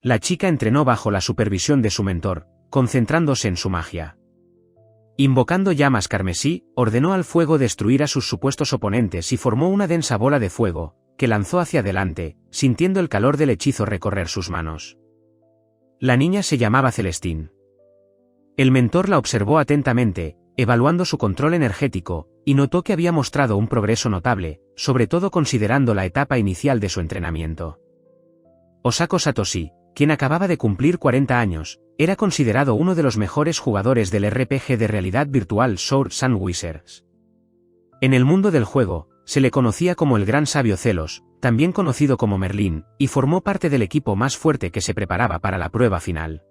La chica entrenó bajo la supervisión de su mentor, concentrándose en su magia. Invocando llamas carmesí, ordenó al fuego destruir a sus supuestos oponentes y formó una densa bola de fuego, que lanzó hacia adelante, sintiendo el calor del hechizo recorrer sus manos. La niña se llamaba Celestine. El mentor la observó atentamente, evaluando su control energético, y notó que había mostrado un progreso notable, sobre todo considerando la etapa inicial de su entrenamiento. Osako Satoshi, quien acababa de cumplir 40 años, era considerado uno de los mejores jugadores del RPG de realidad virtual Swords and Wizards. En el mundo del juego, se le conocía como el Gran Sabio Zelos, también conocido como Merlín, y formó parte del equipo más fuerte que se preparaba para la prueba final.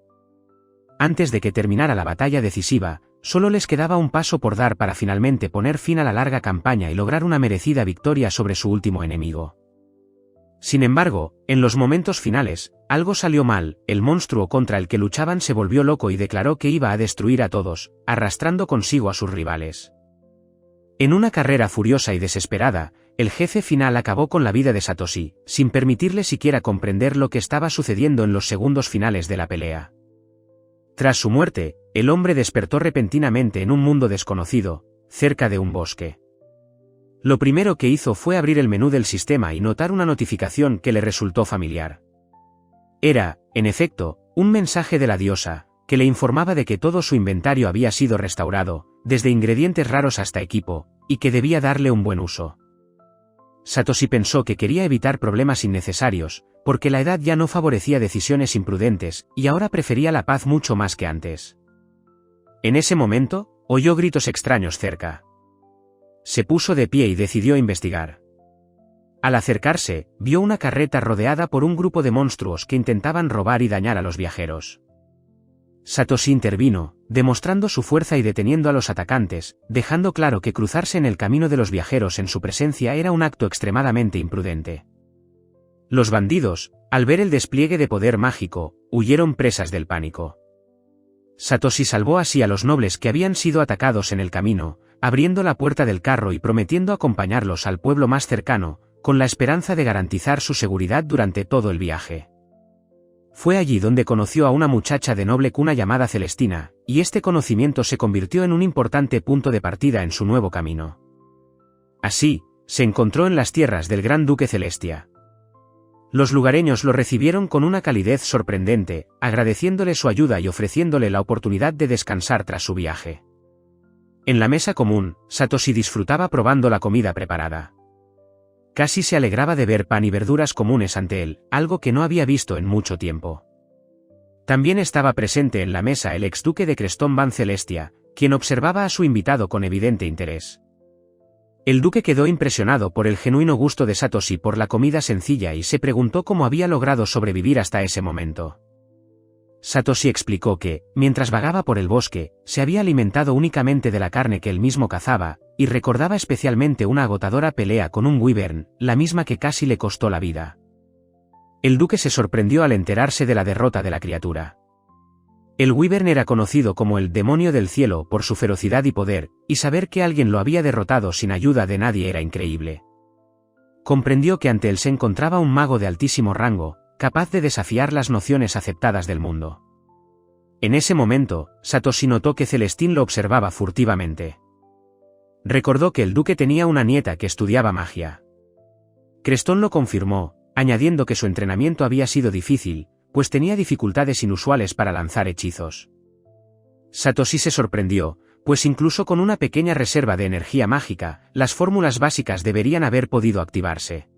Antes de que terminara la batalla decisiva, solo les quedaba un paso por dar para finalmente poner fin a la larga campaña y lograr una merecida victoria sobre su último enemigo. Sin embargo, en los momentos finales, algo salió mal, el monstruo contra el que luchaban se volvió loco y declaró que iba a destruir a todos, arrastrando consigo a sus rivales. En una carrera furiosa y desesperada, el jefe final acabó con la vida de Satoshi, sin permitirle siquiera comprender lo que estaba sucediendo en los segundos finales de la pelea. Tras su muerte, el hombre despertó repentinamente en un mundo desconocido, cerca de un bosque. Lo primero que hizo fue abrir el menú del sistema y notar una notificación que le resultó familiar. Era, en efecto, un mensaje de la diosa, que le informaba de que todo su inventario había sido restaurado, desde ingredientes raros hasta equipo, y que debía darle un buen uso. Satoshi pensó que quería evitar problemas innecesarios, porque la edad ya no favorecía decisiones imprudentes, y ahora prefería la paz mucho más que antes. En ese momento, oyó gritos extraños cerca. Se puso de pie y decidió investigar. Al acercarse, vio una carreta rodeada por un grupo de monstruos que intentaban robar y dañar a los viajeros. Satoshi intervino, demostrando su fuerza y deteniendo a los atacantes, dejando claro que cruzarse en el camino de los viajeros en su presencia era un acto extremadamente imprudente. Los bandidos, al ver el despliegue de poder mágico, huyeron presas del pánico. Satoshi salvó así a los nobles que habían sido atacados en el camino, abriendo la puerta del carro y prometiendo acompañarlos al pueblo más cercano, con la esperanza de garantizar su seguridad durante todo el viaje. Fue allí donde conoció a una muchacha de noble cuna llamada Celestina, y este conocimiento se convirtió en un importante punto de partida en su nuevo camino. Así, se encontró en las tierras del Gran Duque Celestia. Los lugareños lo recibieron con una calidez sorprendente, agradeciéndole su ayuda y ofreciéndole la oportunidad de descansar tras su viaje. En la mesa común, Satoshi disfrutaba probando la comida preparada. Casi se alegraba de ver pan y verduras comunes ante él, algo que no había visto en mucho tiempo. También estaba presente en la mesa el exduque de Creston Van Celestia, quien observaba a su invitado con evidente interés. El duque quedó impresionado por el genuino gusto de Satoshi por la comida sencilla y se preguntó cómo había logrado sobrevivir hasta ese momento. Satoshi explicó que, mientras vagaba por el bosque, se había alimentado únicamente de la carne que él mismo cazaba, y recordaba especialmente una agotadora pelea con un wyvern, la misma que casi le costó la vida. El duque se sorprendió al enterarse de la derrota de la criatura. El wyvern era conocido como el demonio del cielo por su ferocidad y poder, y saber que alguien lo había derrotado sin ayuda de nadie era increíble. Comprendió que ante él se encontraba un mago de altísimo rango, capaz de desafiar las nociones aceptadas del mundo. En ese momento, Satoshi notó que Celestine lo observaba furtivamente. Recordó que el duque tenía una nieta que estudiaba magia. Creston lo confirmó, añadiendo que su entrenamiento había sido difícil, pues tenía dificultades inusuales para lanzar hechizos. Satoshi se sorprendió, pues incluso con una pequeña reserva de energía mágica, las fórmulas básicas deberían haber podido activarse.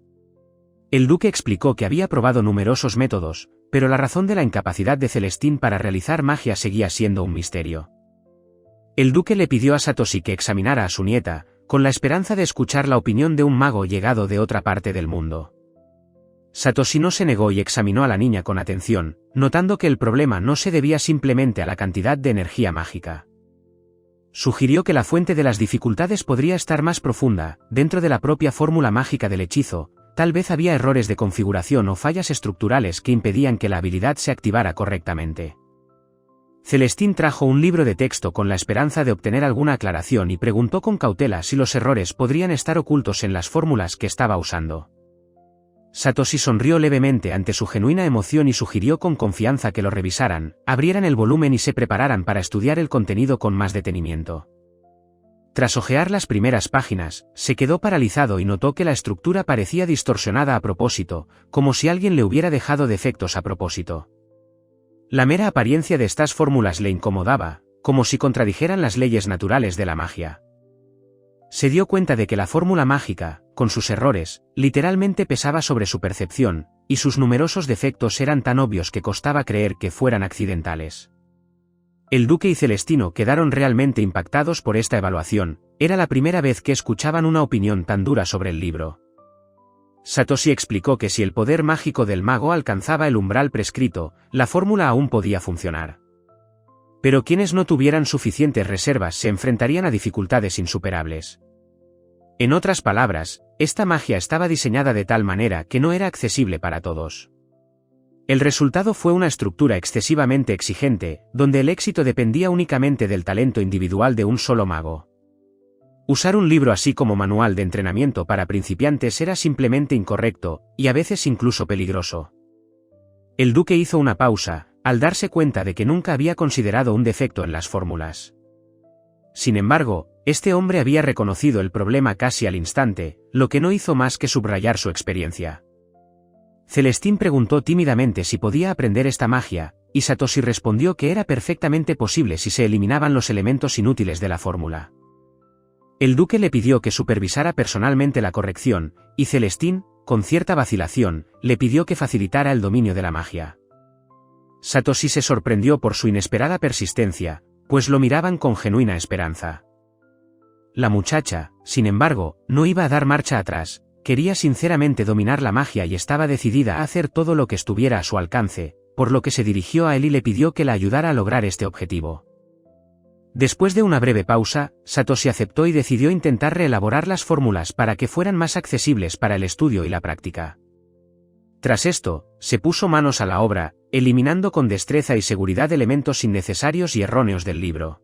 El duque explicó que había probado numerosos métodos, pero la razón de la incapacidad de Celestine para realizar magia seguía siendo un misterio. El duque le pidió a Satoshi que examinara a su nieta, con la esperanza de escuchar la opinión de un mago llegado de otra parte del mundo. Satoshi no se negó y examinó a la niña con atención, notando que el problema no se debía simplemente a la cantidad de energía mágica. Sugirió que la fuente de las dificultades podría estar más profunda, dentro de la propia fórmula mágica del hechizo. Tal vez había errores de configuración o fallas estructurales que impedían que la habilidad se activara correctamente. Celestine trajo un libro de texto con la esperanza de obtener alguna aclaración y preguntó con cautela si los errores podrían estar ocultos en las fórmulas que estaba usando. Satoshi sonrió levemente ante su genuina emoción y sugirió con confianza que lo revisaran, abrieran el volumen y se prepararan para estudiar el contenido con más detenimiento. Tras hojear las primeras páginas, se quedó paralizado y notó que la estructura parecía distorsionada a propósito, como si alguien le hubiera dejado defectos a propósito. La mera apariencia de estas fórmulas le incomodaba, como si contradijeran las leyes naturales de la magia. Se dio cuenta de que la fórmula mágica, con sus errores, literalmente pesaba sobre su percepción, y sus numerosos defectos eran tan obvios que costaba creer que fueran accidentales. El duque y Celestino quedaron realmente impactados por esta evaluación, era la primera vez que escuchaban una opinión tan dura sobre el libro. Satoshi explicó que si el poder mágico del mago alcanzaba el umbral prescrito, la fórmula aún podía funcionar. Pero quienes no tuvieran suficientes reservas se enfrentarían a dificultades insuperables. En otras palabras, esta magia estaba diseñada de tal manera que no era accesible para todos. El resultado fue una estructura excesivamente exigente, donde el éxito dependía únicamente del talento individual de un solo mago. Usar un libro así como manual de entrenamiento para principiantes era simplemente incorrecto, y a veces incluso peligroso. El duque hizo una pausa, al darse cuenta de que nunca había considerado un defecto en las fórmulas. Sin embargo, este hombre había reconocido el problema casi al instante, lo que no hizo más que subrayar su experiencia. Celestín preguntó tímidamente si podía aprender esta magia, y Satoshi respondió que era perfectamente posible si se eliminaban los elementos inútiles de la fórmula. El duque le pidió que supervisara personalmente la corrección, y Celestín, con cierta vacilación, le pidió que facilitara el dominio de la magia. Satoshi se sorprendió por su inesperada persistencia, pues lo miraban con genuina esperanza. La muchacha, sin embargo, no iba a dar marcha atrás. Quería sinceramente dominar la magia y estaba decidida a hacer todo lo que estuviera a su alcance, por lo que se dirigió a él y le pidió que la ayudara a lograr este objetivo. Después de una breve pausa, Satoshi aceptó y decidió intentar reelaborar las fórmulas para que fueran más accesibles para el estudio y la práctica. Tras esto, se puso manos a la obra, eliminando con destreza y seguridad elementos innecesarios y erróneos del libro.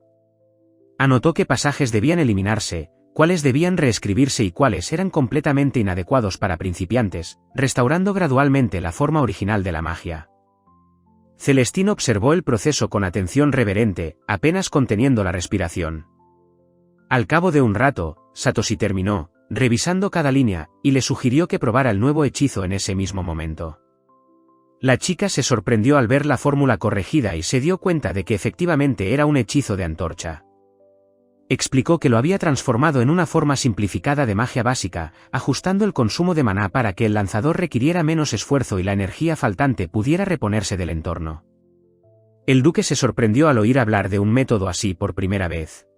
Anotó qué pasajes debían eliminarse, cuáles debían reescribirse y cuáles eran completamente inadecuados para principiantes, restaurando gradualmente la forma original de la magia. Celestino observó el proceso con atención reverente, apenas conteniendo la respiración. Al cabo de un rato, Satoshi terminó, revisando cada línea, y le sugirió que probara el nuevo hechizo en ese mismo momento. La chica se sorprendió al ver la fórmula corregida y se dio cuenta de que efectivamente era un hechizo de antorcha. Explicó que lo había transformado en una forma simplificada de magia básica, ajustando el consumo de maná para que el lanzador requiriera menos esfuerzo y la energía faltante pudiera reponerse del entorno. El duque se sorprendió al oír hablar de un método así por primera vez.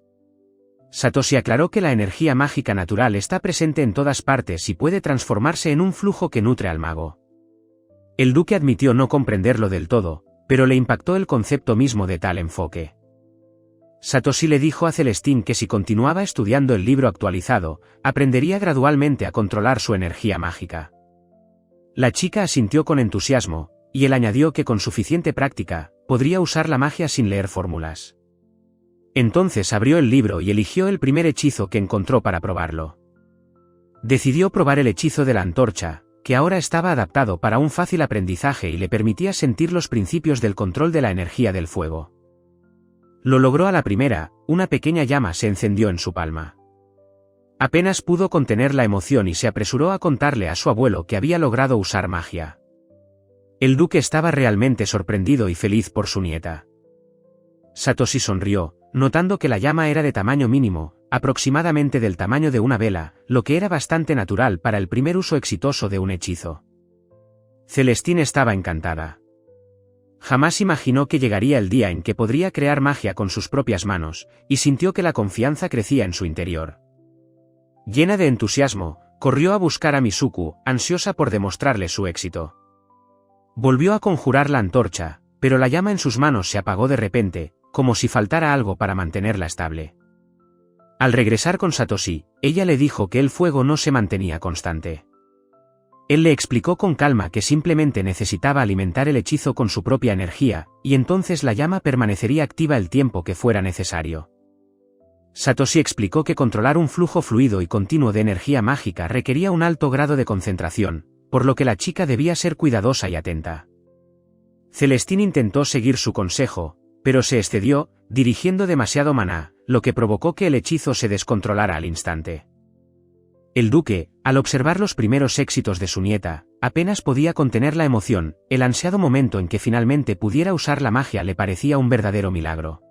Satoshi aclaró que la energía mágica natural está presente en todas partes y puede transformarse en un flujo que nutre al mago. El duque admitió no comprenderlo del todo, pero le impactó el concepto mismo de tal enfoque. Satoshi le dijo a Celestín que si continuaba estudiando el libro actualizado, aprendería gradualmente a controlar su energía mágica. La chica asintió con entusiasmo, y él añadió que con suficiente práctica, podría usar la magia sin leer fórmulas. Entonces abrió el libro y eligió el primer hechizo que encontró para probarlo. Decidió probar el hechizo de la antorcha, que ahora estaba adaptado para un fácil aprendizaje y le permitía sentir los principios del control de la energía del fuego. Lo logró a la primera, una pequeña llama se encendió en su palma. Apenas pudo contener la emoción y se apresuró a contarle a su abuelo que había logrado usar magia. El duque estaba realmente sorprendido y feliz por su nieta. Satoshi sonrió, notando que la llama era de tamaño mínimo, aproximadamente del tamaño de una vela, lo que era bastante natural para el primer uso exitoso de un hechizo. Celestín estaba encantada. Jamás imaginó que llegaría el día en que podría crear magia con sus propias manos, y sintió que la confianza crecía en su interior. Llena de entusiasmo, corrió a buscar a Mizuku, ansiosa por demostrarle su éxito. Volvió a conjurar la antorcha, pero la llama en sus manos se apagó de repente, como si faltara algo para mantenerla estable. Al regresar con Satoshi, ella le dijo que el fuego no se mantenía constante. Él le explicó con calma que simplemente necesitaba alimentar el hechizo con su propia energía, y entonces la llama permanecería activa el tiempo que fuera necesario. Satoshi explicó que controlar un flujo fluido y continuo de energía mágica requería un alto grado de concentración, por lo que la chica debía ser cuidadosa y atenta. Celestine intentó seguir su consejo, pero se excedió, dirigiendo demasiado maná, lo que provocó que el hechizo se descontrolara al instante. El duque, al observar los primeros éxitos de su nieta, apenas podía contener la emoción. El ansiado momento en que finalmente pudiera usar la magia le parecía un verdadero milagro.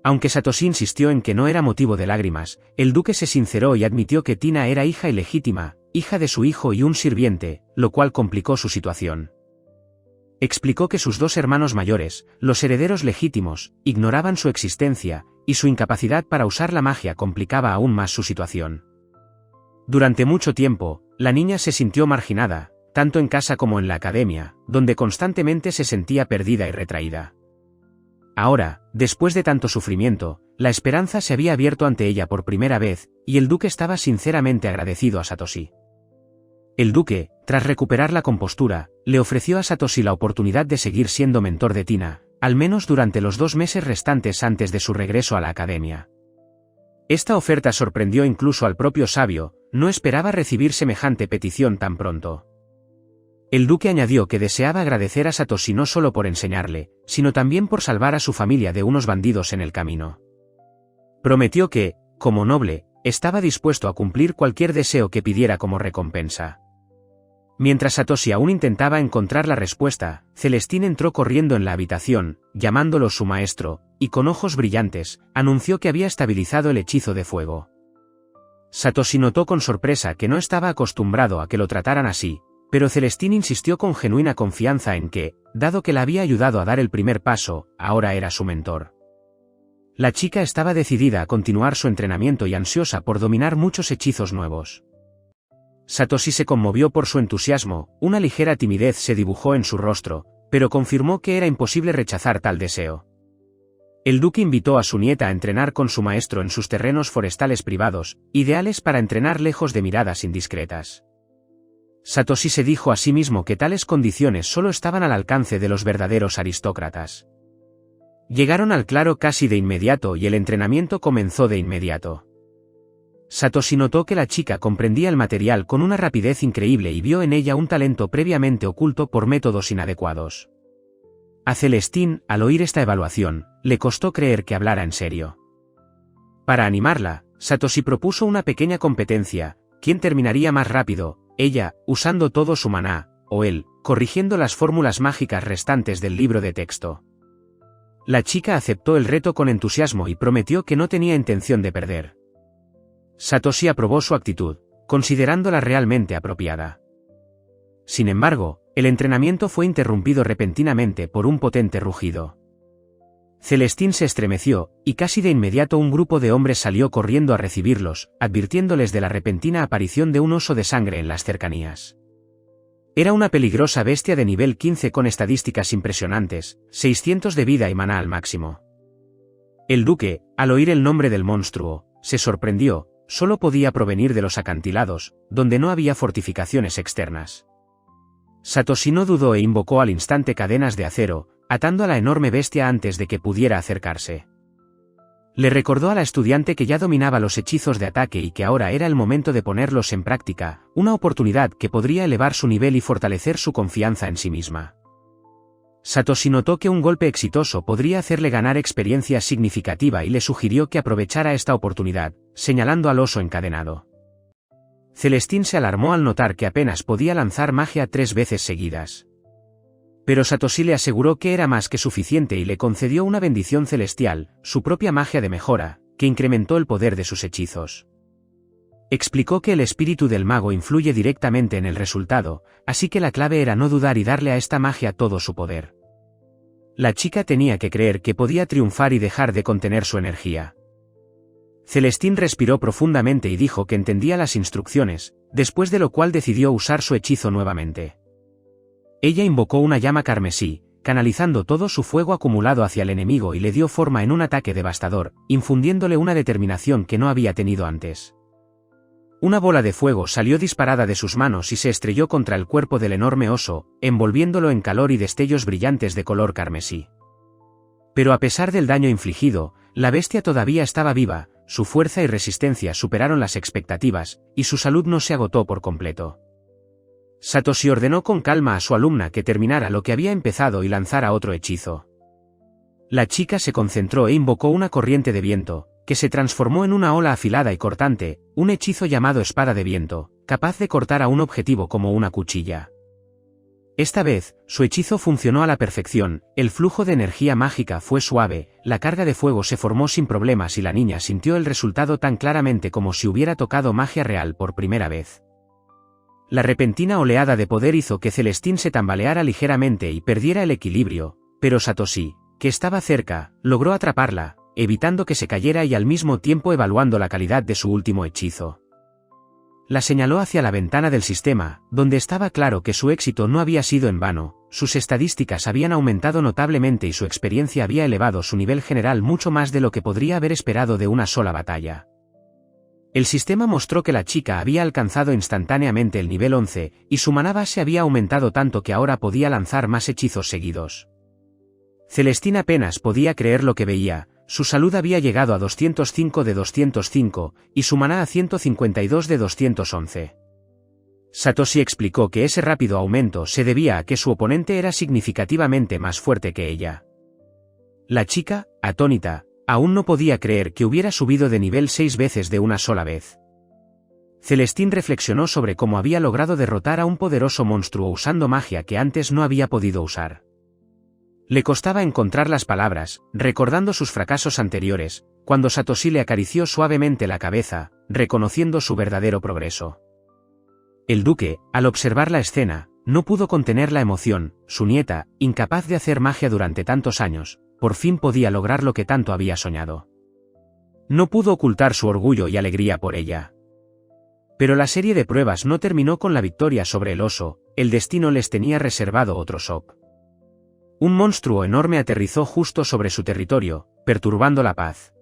Aunque Satoshi insistió en que no era motivo de lágrimas, el duque se sinceró y admitió que Tina era hija ilegítima, hija de su hijo y un sirviente, lo cual complicó su situación. Explicó que sus dos hermanos mayores, los herederos legítimos, ignoraban su existencia, y su incapacidad para usar la magia complicaba aún más su situación. Durante mucho tiempo, la niña se sintió marginada, tanto en casa como en la academia, donde constantemente se sentía perdida y retraída. Ahora, después de tanto sufrimiento, la esperanza se había abierto ante ella por primera vez, y el duque estaba sinceramente agradecido a Satoshi. El duque, tras recuperar la compostura, le ofreció a Satoshi la oportunidad de seguir siendo mentor de Tina, al menos durante los 2 meses restantes antes de su regreso a la academia. Esta oferta sorprendió incluso al propio sabio, no esperaba recibir semejante petición tan pronto. El duque añadió que deseaba agradecer a Satoshi no solo por enseñarle, sino también por salvar a su familia de unos bandidos en el camino. Prometió que, como noble, estaba dispuesto a cumplir cualquier deseo que pidiera como recompensa. Mientras Satoshi aún intentaba encontrar la respuesta, Celestine entró corriendo en la habitación, llamándolo su maestro, y con ojos brillantes, anunció que había estabilizado el hechizo de fuego. Satoshi notó con sorpresa que no estaba acostumbrado a que lo trataran así, pero Celestine insistió con genuina confianza en que, dado que la había ayudado a dar el primer paso, ahora era su mentor. La chica estaba decidida a continuar su entrenamiento y ansiosa por dominar muchos hechizos nuevos. Satoshi se conmovió por su entusiasmo, una ligera timidez se dibujó en su rostro, pero confirmó que era imposible rechazar tal deseo. El duque invitó a su nieta a entrenar con su maestro en sus terrenos forestales privados, ideales para entrenar lejos de miradas indiscretas. Satoshi se dijo a sí mismo que tales condiciones solo estaban al alcance de los verdaderos aristócratas. Llegaron al claro casi de inmediato y el entrenamiento comenzó de inmediato. Satoshi notó que la chica comprendía el material con una rapidez increíble y vio en ella un talento previamente oculto por métodos inadecuados. A Celestine, al oír esta evaluación, le costó creer que hablara en serio. Para animarla, Satoshi propuso una pequeña competencia: ¿quién terminaría más rápido, ella, usando todo su maná, o él, corrigiendo las fórmulas mágicas restantes del libro de texto? La chica aceptó el reto con entusiasmo y prometió que no tenía intención de perder. Satoshi aprobó su actitud, considerándola realmente apropiada. Sin embargo, el entrenamiento fue interrumpido repentinamente por un potente rugido. Celestine se estremeció, y casi de inmediato un grupo de hombres salió corriendo a recibirlos, advirtiéndoles de la repentina aparición de un oso de sangre en las cercanías. Era una peligrosa bestia de nivel 15 con estadísticas impresionantes, 600 de vida y maná al máximo. El duque, al oír el nombre del monstruo, se sorprendió. Solo podía provenir de los acantilados, donde no había fortificaciones externas. Satoshi no dudó e invocó al instante cadenas de acero, atando a la enorme bestia antes de que pudiera acercarse. Le recordó a la estudiante que ya dominaba los hechizos de ataque y que ahora era el momento de ponerlos en práctica, una oportunidad que podría elevar su nivel y fortalecer su confianza en sí misma. Satoshi notó que un golpe exitoso podría hacerle ganar experiencia significativa y le sugirió que aprovechara esta oportunidad, señalando al oso encadenado. Celestine se alarmó al notar que apenas podía lanzar magia 3 veces seguidas. Pero Satoshi le aseguró que era más que suficiente y le concedió una bendición celestial, su propia magia de mejora, que incrementó el poder de sus hechizos. Explicó que el espíritu del mago influye directamente en el resultado, así que la clave era no dudar y darle a esta magia todo su poder. La chica tenía que creer que podía triunfar y dejar de contener su energía. Celestine respiró profundamente y dijo que entendía las instrucciones, después de lo cual decidió usar su hechizo nuevamente. Ella invocó una llama carmesí, canalizando todo su fuego acumulado hacia el enemigo y le dio forma en un ataque devastador, infundiéndole una determinación que no había tenido antes. Una bola de fuego salió disparada de sus manos y se estrelló contra el cuerpo del enorme oso, envolviéndolo en calor y destellos brillantes de color carmesí. Pero a pesar del daño infligido, la bestia todavía estaba viva, su fuerza y resistencia superaron las expectativas, y su salud no se agotó por completo. Satoshi ordenó con calma a su alumna que terminara lo que había empezado y lanzara otro hechizo. La chica se concentró e invocó una corriente de viento, que se transformó en una ola afilada y cortante, un hechizo llamado espada de viento, capaz de cortar a un objetivo como una cuchilla. Esta vez, su hechizo funcionó a la perfección, el flujo de energía mágica fue suave, la carga de fuego se formó sin problemas y la niña sintió el resultado tan claramente como si hubiera tocado magia real por primera vez. La repentina oleada de poder hizo que Celestine se tambaleara ligeramente y perdiera el equilibrio, pero Satoshi, que estaba cerca, logró atraparla, evitando que se cayera y al mismo tiempo evaluando la calidad de su último hechizo. La señaló hacia la ventana del sistema, donde estaba claro que su éxito no había sido en vano, sus estadísticas habían aumentado notablemente y su experiencia había elevado su nivel general mucho más de lo que podría haber esperado de una sola batalla. El sistema mostró que la chica había alcanzado instantáneamente el nivel 11, y su maná base había aumentado tanto que ahora podía lanzar más hechizos seguidos. Celestine apenas podía creer lo que veía. Su salud había llegado a 205 de 205, y su maná a 152 de 211. Satoshi explicó que ese rápido aumento se debía a que su oponente era significativamente más fuerte que ella. La chica, atónita, aún no podía creer que hubiera subido de nivel 6 veces de una sola vez. Celestine reflexionó sobre cómo había logrado derrotar a un poderoso monstruo usando magia que antes no había podido usar. Le costaba encontrar las palabras, recordando sus fracasos anteriores, cuando Satoshi le acarició suavemente la cabeza, reconociendo su verdadero progreso. El duque, al observar la escena, no pudo contener la emoción, su nieta, incapaz de hacer magia durante tantos años, por fin podía lograr lo que tanto había soñado. No pudo ocultar su orgullo y alegría por ella. Pero la serie de pruebas no terminó con la victoria sobre el oso, el destino les tenía reservado otro shock. Un monstruo enorme aterrizó justo sobre su territorio, perturbando la paz.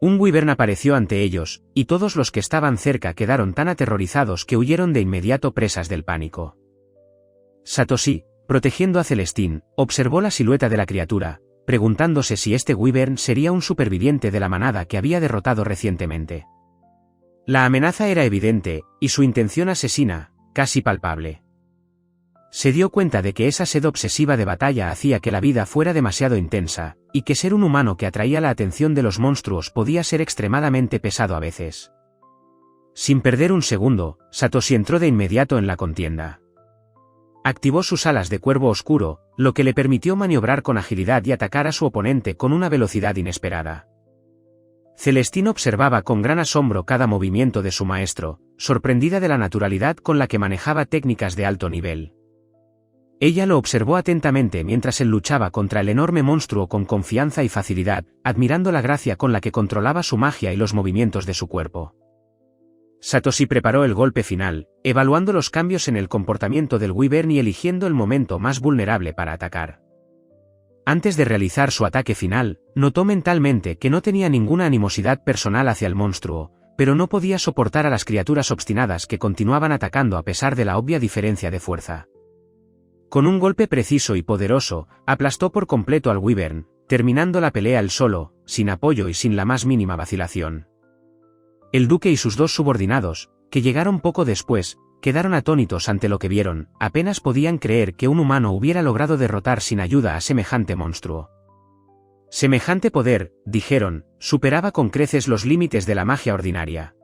Un wyvern apareció ante ellos, y todos los que estaban cerca quedaron tan aterrorizados que huyeron de inmediato presas del pánico. Satoshi, protegiendo a Celestine, observó la silueta de la criatura, preguntándose si este wyvern sería un superviviente de la manada que había derrotado recientemente. La amenaza era evidente, y su intención asesina, casi palpable. Se dio cuenta de que esa sed obsesiva de batalla hacía que la vida fuera demasiado intensa, y que ser un humano que atraía la atención de los monstruos podía ser extremadamente pesado a veces. Sin perder un segundo, Satoshi entró de inmediato en la contienda. Activó sus alas de cuervo oscuro, lo que le permitió maniobrar con agilidad y atacar a su oponente con una velocidad inesperada. Celestine observaba con gran asombro cada movimiento de su maestro, sorprendida de la naturalidad con la que manejaba técnicas de alto nivel. Ella lo observó atentamente mientras él luchaba contra el enorme monstruo con confianza y facilidad, admirando la gracia con la que controlaba su magia y los movimientos de su cuerpo. Satoshi preparó el golpe final, evaluando los cambios en el comportamiento del wyvern y eligiendo el momento más vulnerable para atacar. Antes de realizar su ataque final, notó mentalmente que no tenía ninguna animosidad personal hacia el monstruo, pero no podía soportar a las criaturas obstinadas que continuaban atacando a pesar de la obvia diferencia de fuerza. Con un golpe preciso y poderoso, aplastó por completo al wyvern, terminando la pelea él solo, sin apoyo y sin la más mínima vacilación. El duque y sus dos subordinados, que llegaron poco después, quedaron atónitos ante lo que vieron, apenas podían creer que un humano hubiera logrado derrotar sin ayuda a semejante monstruo. Semejante poder, dijeron, superaba con creces los límites de la magia ordinaria.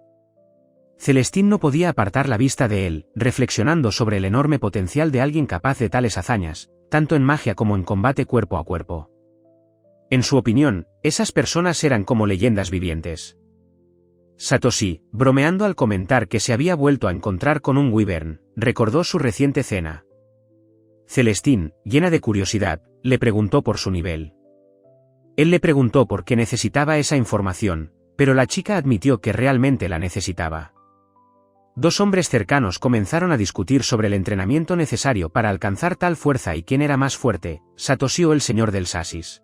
Celestine no podía apartar la vista de él, reflexionando sobre el enorme potencial de alguien capaz de tales hazañas, tanto en magia como en combate cuerpo a cuerpo. En su opinión, esas personas eran como leyendas vivientes. Satoshi, bromeando al comentar que se había vuelto a encontrar con un wyvern, recordó su reciente cena. Celestine, llena de curiosidad, le preguntó por su nivel. Él le preguntó por qué necesitaba esa información, pero la chica admitió que realmente la necesitaba. Dos hombres cercanos comenzaron a discutir sobre el entrenamiento necesario para alcanzar tal fuerza y quién era más fuerte, Satoshi o el señor del Sasis.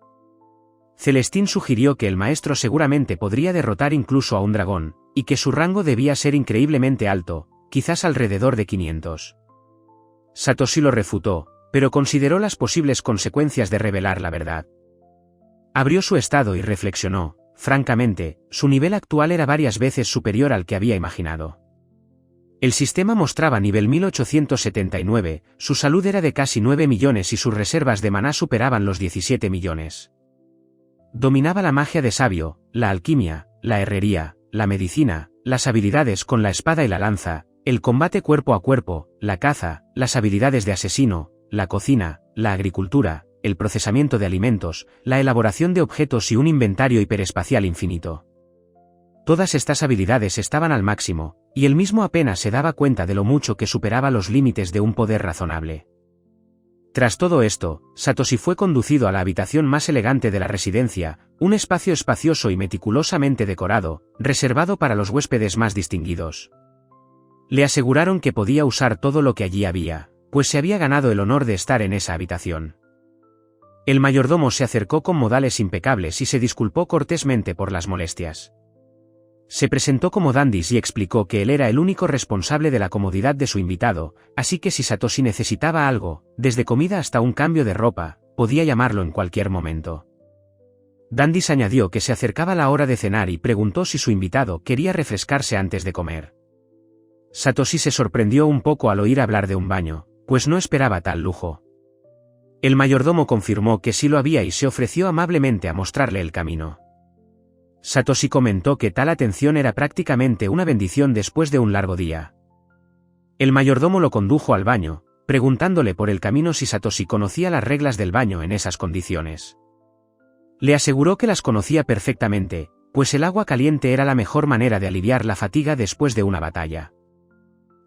Celestine sugirió que el maestro seguramente podría derrotar incluso a un dragón, y que su rango debía ser increíblemente alto, quizás alrededor de 500. Satoshi lo refutó, pero consideró las posibles consecuencias de revelar la verdad. Abrió su estado y reflexionó, francamente, su nivel actual era varias veces superior al que había imaginado. El sistema mostraba nivel 1879, su salud era de casi 9 millones y sus reservas de maná superaban los 17 millones. Dominaba la magia de sabio, la alquimia, la herrería, la medicina, las habilidades con la espada y la lanza, el combate cuerpo a cuerpo, la caza, las habilidades de asesino, la cocina, la agricultura, el procesamiento de alimentos, la elaboración de objetos y un inventario hiperespacial infinito. Todas estas habilidades estaban al máximo, y él mismo apenas se daba cuenta de lo mucho que superaba los límites de un poder razonable. Tras todo esto, Satoshi fue conducido a la habitación más elegante de la residencia, un espacio espacioso y meticulosamente decorado, reservado para los huéspedes más distinguidos. Le aseguraron que podía usar todo lo que allí había, pues se había ganado el honor de estar en esa habitación. El mayordomo se acercó con modales impecables y se disculpó cortésmente por las molestias. Se presentó como Dandis y explicó que él era el único responsable de la comodidad de su invitado, así que si Satoshi necesitaba algo, desde comida hasta un cambio de ropa, podía llamarlo en cualquier momento. Dandis añadió que se acercaba la hora de cenar y preguntó si su invitado quería refrescarse antes de comer. Satoshi se sorprendió un poco al oír hablar de un baño, pues no esperaba tal lujo. El mayordomo confirmó que sí lo había y se ofreció amablemente a mostrarle el camino. Satoshi comentó que tal atención era prácticamente una bendición después de un largo día. El mayordomo lo condujo al baño, preguntándole por el camino si Satoshi conocía las reglas del baño en esas condiciones. Le aseguró que las conocía perfectamente, pues el agua caliente era la mejor manera de aliviar la fatiga después de una batalla.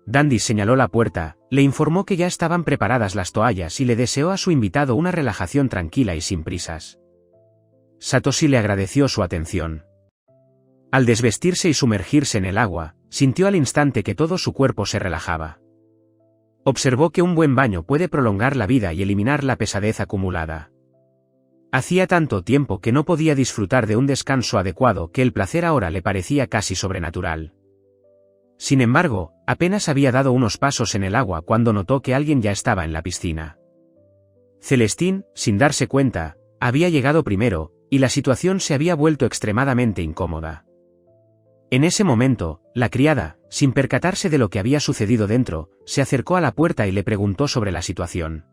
Dandis señaló la puerta, le informó que ya estaban preparadas las toallas y le deseó a su invitado una relajación tranquila y sin prisas. Satoshi le agradeció su atención. Al desvestirse y sumergirse en el agua, sintió al instante que todo su cuerpo se relajaba. Observó que un buen baño puede prolongar la vida y eliminar la pesadez acumulada. Hacía tanto tiempo que no podía disfrutar de un descanso adecuado que el placer ahora le parecía casi sobrenatural. Sin embargo, apenas había dado unos pasos en el agua cuando notó que alguien ya estaba en la piscina. Celestín, sin darse cuenta, había llegado primero, y la situación se había vuelto extremadamente incómoda. En ese momento, la criada, sin percatarse de lo que había sucedido dentro, se acercó a la puerta y le preguntó sobre la situación.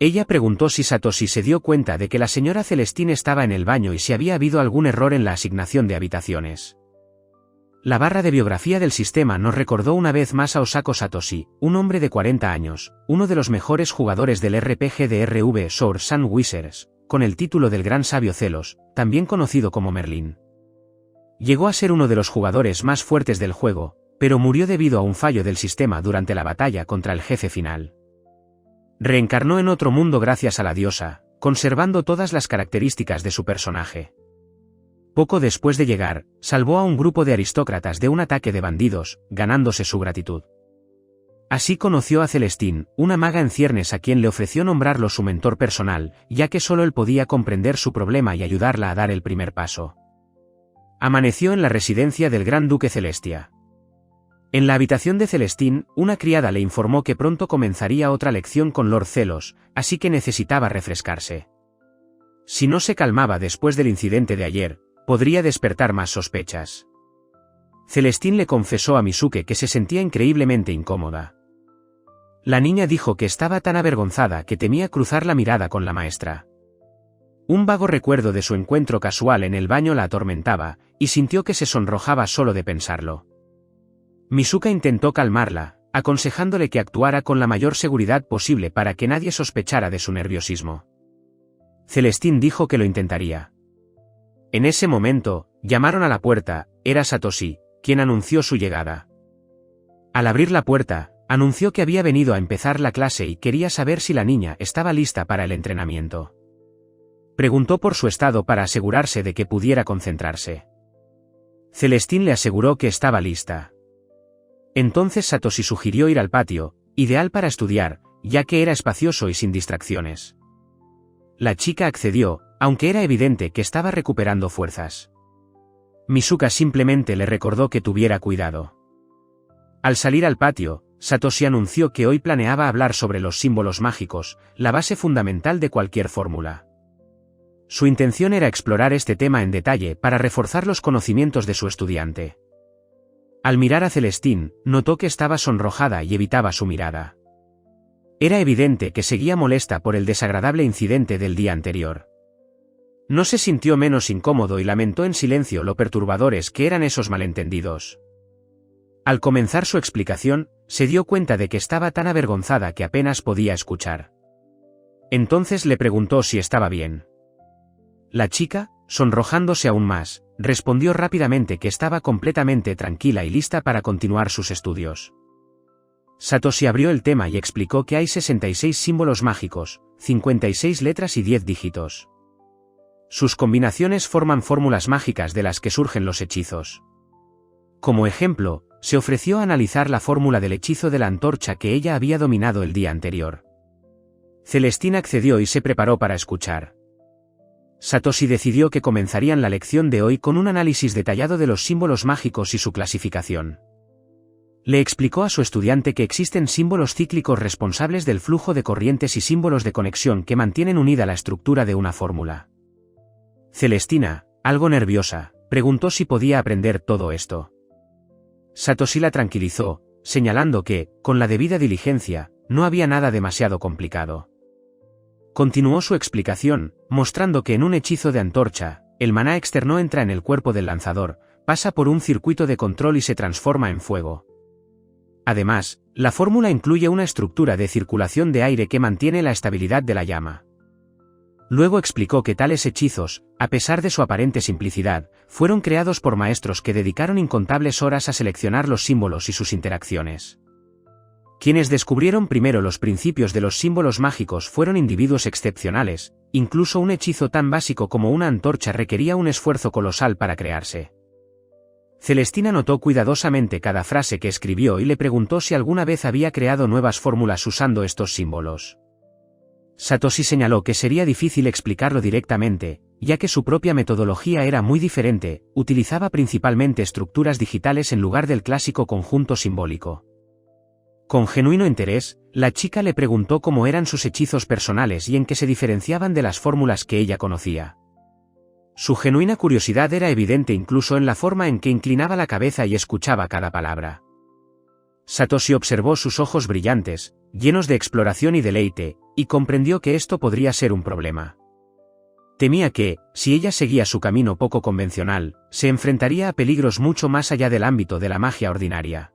Ella preguntó si Satoshi se dio cuenta de que la señora Celestín estaba en el baño y si había habido algún error en la asignación de habitaciones. La barra de biografía del sistema nos recordó una vez más a Osako Satoshi, un hombre de 40 años, uno de los mejores jugadores del RPG de RV Sword Sun Wizards, con el título del Gran Sabio Celos, también conocido como Merlin. Llegó a ser uno de los jugadores más fuertes del juego, pero murió debido a un fallo del sistema durante la batalla contra el jefe final. Reencarnó en otro mundo gracias a la diosa, conservando todas las características de su personaje. Poco después de llegar, salvó a un grupo de aristócratas de un ataque de bandidos, ganándose su gratitud. Así conoció a Celestín, una maga en ciernes a quien le ofreció nombrarlo su mentor personal, ya que solo él podía comprender su problema y ayudarla a dar el primer paso. Amaneció en la residencia del Gran Duque Celestia. En la habitación de Celestín, una criada le informó que pronto comenzaría otra lección con Lord Celos, así que necesitaba refrescarse. Si no se calmaba después del incidente de ayer, podría despertar más sospechas. Celestín le confesó a Misuke que se sentía increíblemente incómoda. La niña dijo que estaba tan avergonzada que temía cruzar la mirada con la maestra. Un vago recuerdo de su encuentro casual en el baño la atormentaba, y sintió que se sonrojaba solo de pensarlo. Misuka intentó calmarla, aconsejándole que actuara con la mayor seguridad posible para que nadie sospechara de su nerviosismo. Celestín dijo que lo intentaría. En ese momento, llamaron a la puerta, era Satoshi, quien anunció su llegada. Al abrir la puerta, anunció que había venido a empezar la clase y quería saber si la niña estaba lista para el entrenamiento. Preguntó por su estado para asegurarse de que pudiera concentrarse. Celestín le aseguró que estaba lista. Entonces Satoshi sugirió ir al patio, ideal para estudiar, ya que era espacioso y sin distracciones. La chica accedió, aunque era evidente que estaba recuperando fuerzas. Misuka simplemente le recordó que tuviera cuidado. Al salir al patio, Satoshi anunció que hoy planeaba hablar sobre los símbolos mágicos, la base fundamental de cualquier fórmula. Su intención era explorar este tema en detalle para reforzar los conocimientos de su estudiante. Al mirar a Celestine, notó que estaba sonrojada y evitaba su mirada. Era evidente que seguía molesta por el desagradable incidente del día anterior. No se sintió menos incómodo y lamentó en silencio lo perturbadores que eran esos malentendidos. Al comenzar su explicación, se dio cuenta de que estaba tan avergonzada que apenas podía escuchar. Entonces le preguntó si estaba bien. La chica, sonrojándose aún más, respondió rápidamente que estaba completamente tranquila y lista para continuar sus estudios. Satoshi abrió el tema y explicó que hay 66 símbolos mágicos, 56 letras y 10 dígitos. Sus combinaciones forman fórmulas mágicas de las que surgen los hechizos. Como ejemplo, se ofreció a analizar la fórmula del hechizo de la antorcha que ella había dominado el día anterior. Celestine accedió y se preparó para escuchar. Satoshi decidió que comenzarían la lección de hoy con un análisis detallado de los símbolos mágicos y su clasificación. Le explicó a su estudiante que existen símbolos cíclicos responsables del flujo de corrientes y símbolos de conexión que mantienen unida la estructura de una fórmula. Celestina, algo nerviosa, preguntó si podía aprender todo esto. Satoshi la tranquilizó, señalando que, con la debida diligencia, no había nada demasiado complicado. Continuó su explicación, mostrando que en un hechizo de antorcha, el maná externo entra en el cuerpo del lanzador, pasa por un circuito de control y se transforma en fuego. Además, la fórmula incluye una estructura de circulación de aire que mantiene la estabilidad de la llama. Luego explicó que tales hechizos, a pesar de su aparente simplicidad, fueron creados por maestros que dedicaron incontables horas a seleccionar los símbolos y sus interacciones. Quienes descubrieron primero los principios de los símbolos mágicos fueron individuos excepcionales, incluso un hechizo tan básico como una antorcha requería un esfuerzo colosal para crearse. Celestina notó cuidadosamente cada frase que escribió y le preguntó si alguna vez había creado nuevas fórmulas usando estos símbolos. Satoshi señaló que sería difícil explicarlo directamente, ya que su propia metodología era muy diferente, utilizaba principalmente estructuras digitales en lugar del clásico conjunto simbólico. Con genuino interés, la chica le preguntó cómo eran sus hechizos personales y en qué se diferenciaban de las fórmulas que ella conocía. Su genuina curiosidad era evidente incluso en la forma en que inclinaba la cabeza y escuchaba cada palabra. Satoshi observó sus ojos brillantes, llenos de exploración y deleite, y comprendió que esto podría ser un problema. Temía que, si ella seguía su camino poco convencional, se enfrentaría a peligros mucho más allá del ámbito de la magia ordinaria.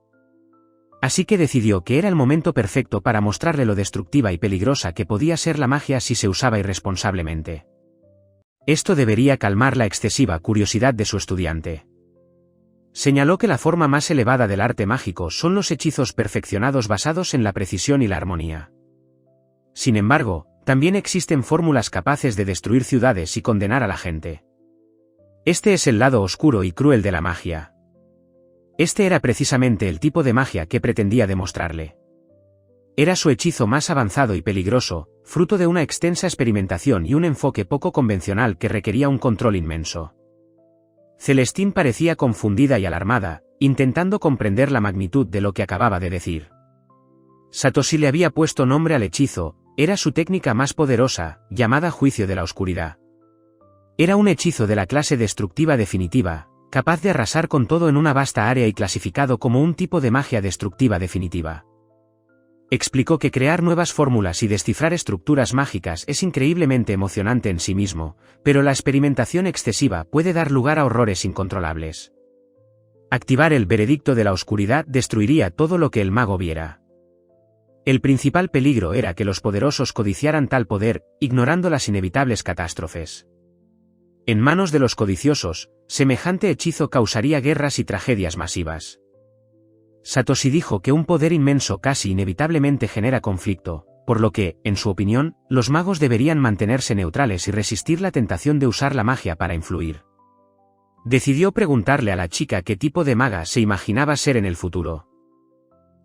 Así que decidió que era el momento perfecto para mostrarle lo destructiva y peligrosa que podía ser la magia si se usaba irresponsablemente. Esto debería calmar la excesiva curiosidad de su estudiante. Señaló que la forma más elevada del arte mágico son los hechizos perfeccionados basados en la precisión y la armonía. Sin embargo, también existen fórmulas capaces de destruir ciudades y condenar a la gente. Este es el lado oscuro y cruel de la magia. Este era precisamente el tipo de magia que pretendía demostrarle. Era su hechizo más avanzado y peligroso, fruto de una extensa experimentación y un enfoque poco convencional que requería un control inmenso. Celestine parecía confundida y alarmada, intentando comprender la magnitud de lo que acababa de decir. Satoshi le había puesto nombre al hechizo, era su técnica más poderosa, llamada Juicio de la Oscuridad. Era un hechizo de la clase destructiva definitiva, capaz de arrasar con todo en una vasta área y clasificado como un tipo de magia destructiva definitiva. Explicó que crear nuevas fórmulas y descifrar estructuras mágicas es increíblemente emocionante en sí mismo, pero la experimentación excesiva puede dar lugar a horrores incontrolables. Activar el veredicto de la oscuridad destruiría todo lo que el mago viera. El principal peligro era que los poderosos codiciaran tal poder, ignorando las inevitables catástrofes. En manos de los codiciosos, semejante hechizo causaría guerras y tragedias masivas. Satoshi dijo que un poder inmenso casi inevitablemente genera conflicto, por lo que, en su opinión, los magos deberían mantenerse neutrales y resistir la tentación de usar la magia para influir. Decidió preguntarle a la chica qué tipo de maga se imaginaba ser en el futuro.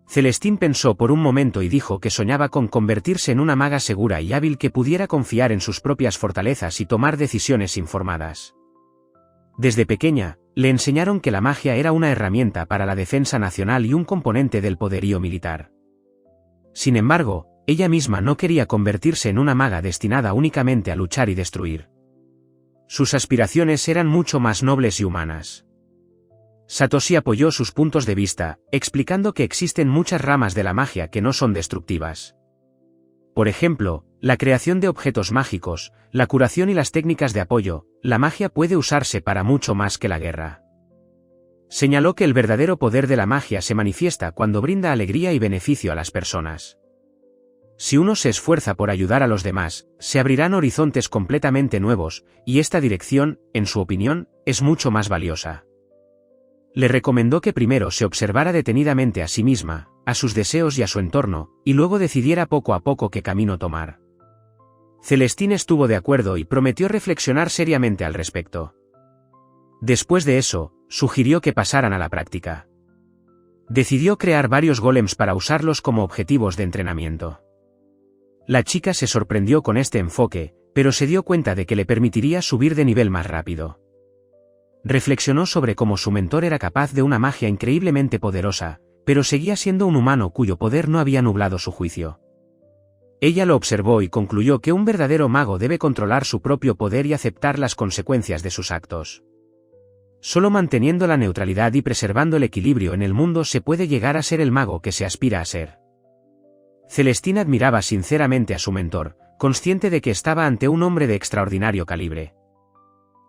Celestine pensó por un momento y dijo que soñaba con convertirse en una maga segura y hábil que pudiera confiar en sus propias fortalezas y tomar decisiones informadas. Desde pequeña, le enseñaron que la magia era una herramienta para la defensa nacional y un componente del poderío militar. Sin embargo, ella misma no quería convertirse en una maga destinada únicamente a luchar y destruir. Sus aspiraciones eran mucho más nobles y humanas. Satoshi apoyó sus puntos de vista, explicando que existen muchas ramas de la magia que no son destructivas. Por ejemplo, la creación de objetos mágicos, la curación y las técnicas de apoyo. La magia puede usarse para mucho más que la guerra. Señaló que el verdadero poder de la magia se manifiesta cuando brinda alegría y beneficio a las personas. Si uno se esfuerza por ayudar a los demás, se abrirán horizontes completamente nuevos, y esta dirección, en su opinión, es mucho más valiosa. Le recomendó que primero se observara detenidamente a sí misma, a sus deseos y a su entorno, y luego decidiera poco a poco qué camino tomar. Celestine estuvo de acuerdo y prometió reflexionar seriamente al respecto. Después de eso, sugirió que pasaran a la práctica. Decidió crear varios golems para usarlos como objetivos de entrenamiento. La chica se sorprendió con este enfoque, pero se dio cuenta de que le permitiría subir de nivel más rápido. Reflexionó sobre cómo su mentor era capaz de una magia increíblemente poderosa, pero seguía siendo un humano cuyo poder no había nublado su juicio. Ella lo observó y concluyó que un verdadero mago debe controlar su propio poder y aceptar las consecuencias de sus actos. Solo manteniendo la neutralidad y preservando el equilibrio en el mundo se puede llegar a ser el mago que se aspira a ser. Celestine admiraba sinceramente a su mentor, consciente de que estaba ante un hombre de extraordinario calibre.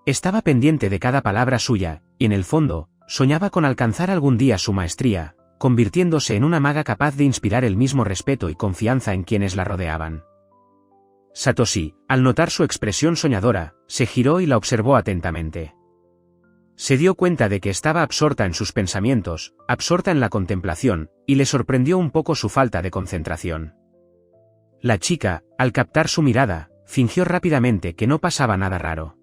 Estaba pendiente de cada palabra suya, y en el fondo, soñaba con alcanzar algún día su maestría, convirtiéndose en una maga capaz de inspirar el mismo respeto y confianza en quienes la rodeaban. Satoshi, al notar su expresión soñadora, se giró y la observó atentamente. Se dio cuenta de que estaba absorta en sus pensamientos, absorta en la contemplación, y le sorprendió un poco su falta de concentración. La chica, al captar su mirada, fingió rápidamente que no pasaba nada raro.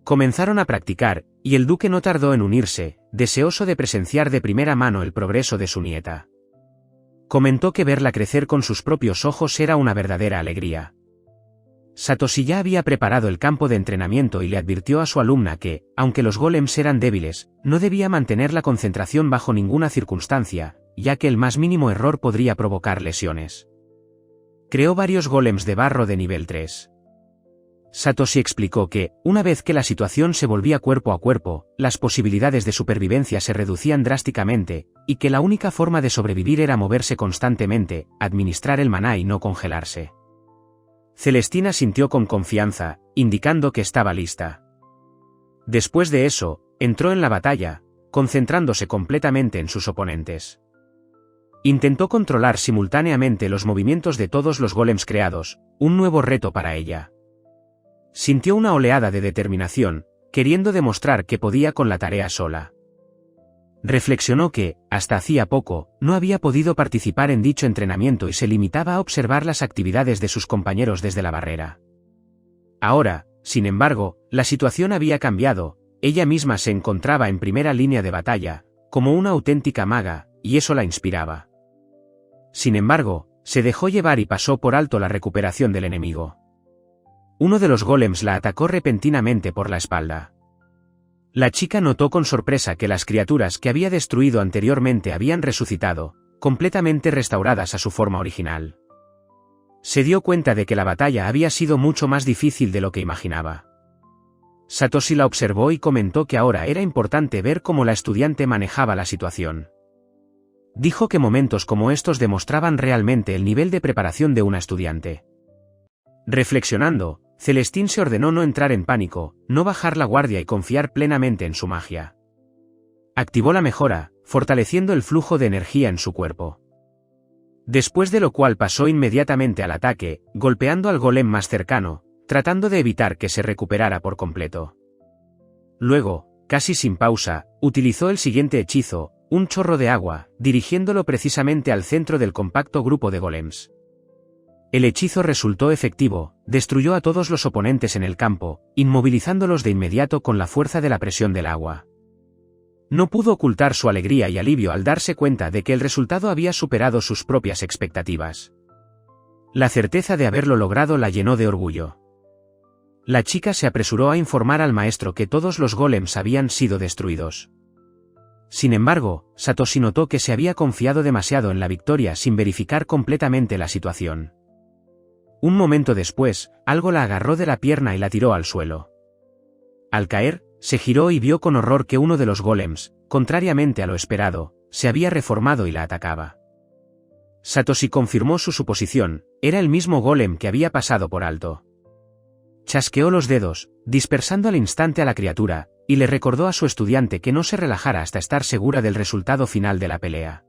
Comenzaron a practicar, y el duque no tardó en unirse, deseoso de presenciar de primera mano el progreso de su nieta. Comentó que verla crecer con sus propios ojos era una verdadera alegría. Satoshi ya había preparado el campo de entrenamiento y le advirtió a su alumna que, aunque los golems eran débiles, no debía mantener la concentración bajo ninguna circunstancia, ya que el más mínimo error podría provocar lesiones. Creó varios golems de barro de nivel 3. Satoshi explicó que, una vez que la situación se volvía cuerpo a cuerpo, las posibilidades de supervivencia se reducían drásticamente, y que la única forma de sobrevivir era moverse constantemente, administrar el maná y no congelarse. Celestina sintió con confianza, indicando que estaba lista. Después de eso, entró en la batalla, concentrándose completamente en sus oponentes. Intentó controlar simultáneamente los movimientos de todos los golems creados, un nuevo reto para ella. Sintió una oleada de determinación, queriendo demostrar que podía con la tarea sola. Reflexionó que, hasta hacía poco, no había podido participar en dicho entrenamiento y se limitaba a observar las actividades de sus compañeros desde la barrera. Ahora, sin embargo, la situación había cambiado, ella misma se encontraba en primera línea de batalla, como una auténtica maga, y eso la inspiraba. Sin embargo, se dejó llevar y pasó por alto la recuperación del enemigo. Uno de los golems la atacó repentinamente por la espalda. La chica notó con sorpresa que las criaturas que había destruido anteriormente habían resucitado, completamente restauradas a su forma original. Se dio cuenta de que la batalla había sido mucho más difícil de lo que imaginaba. Satoshi la observó y comentó que ahora era importante ver cómo la estudiante manejaba la situación. Dijo que momentos como estos demostraban realmente el nivel de preparación de una estudiante. Reflexionando, Celestine se ordenó no entrar en pánico, no bajar la guardia y confiar plenamente en su magia. Activó la mejora, fortaleciendo el flujo de energía en su cuerpo. Después de lo cual pasó inmediatamente al ataque, golpeando al golem más cercano, tratando de evitar que se recuperara por completo. Luego, casi sin pausa, utilizó el siguiente hechizo, un chorro de agua, dirigiéndolo precisamente al centro del compacto grupo de golems. El hechizo resultó efectivo, destruyó a todos los oponentes en el campo, inmovilizándolos de inmediato con la fuerza de la presión del agua. No pudo ocultar su alegría y alivio al darse cuenta de que el resultado había superado sus propias expectativas. La certeza de haberlo logrado la llenó de orgullo. La chica se apresuró a informar al maestro que todos los golems habían sido destruidos. Sin embargo, Satoshi notó que se había confiado demasiado en la victoria sin verificar completamente la situación. Un momento después, algo la agarró de la pierna y la tiró al suelo. Al caer, se giró y vio con horror que uno de los golems, contrariamente a lo esperado, se había reformado y la atacaba. Satoshi confirmó su suposición, era el mismo golem que había pasado por alto. Chasqueó los dedos, dispersando al instante a la criatura, y le recordó a su estudiante que no se relajara hasta estar segura del resultado final de la pelea.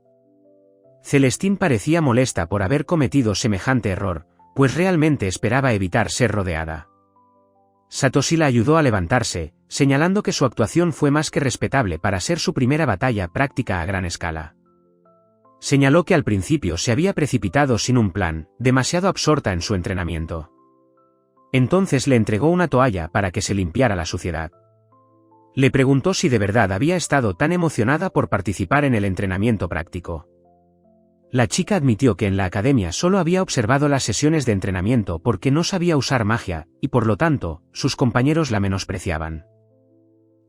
Celestine parecía molesta por haber cometido semejante error, pues realmente esperaba evitar ser rodeada. Satoshi la ayudó a levantarse, señalando que su actuación fue más que respetable para ser su primera batalla práctica a gran escala. Señaló que al principio se había precipitado sin un plan, demasiado absorta en su entrenamiento. Entonces le entregó una toalla para que se limpiara la suciedad. Le preguntó si de verdad había estado tan emocionada por participar en el entrenamiento práctico. La chica admitió que en la academia solo había observado las sesiones de entrenamiento porque no sabía usar magia, y por lo tanto, sus compañeros la menospreciaban.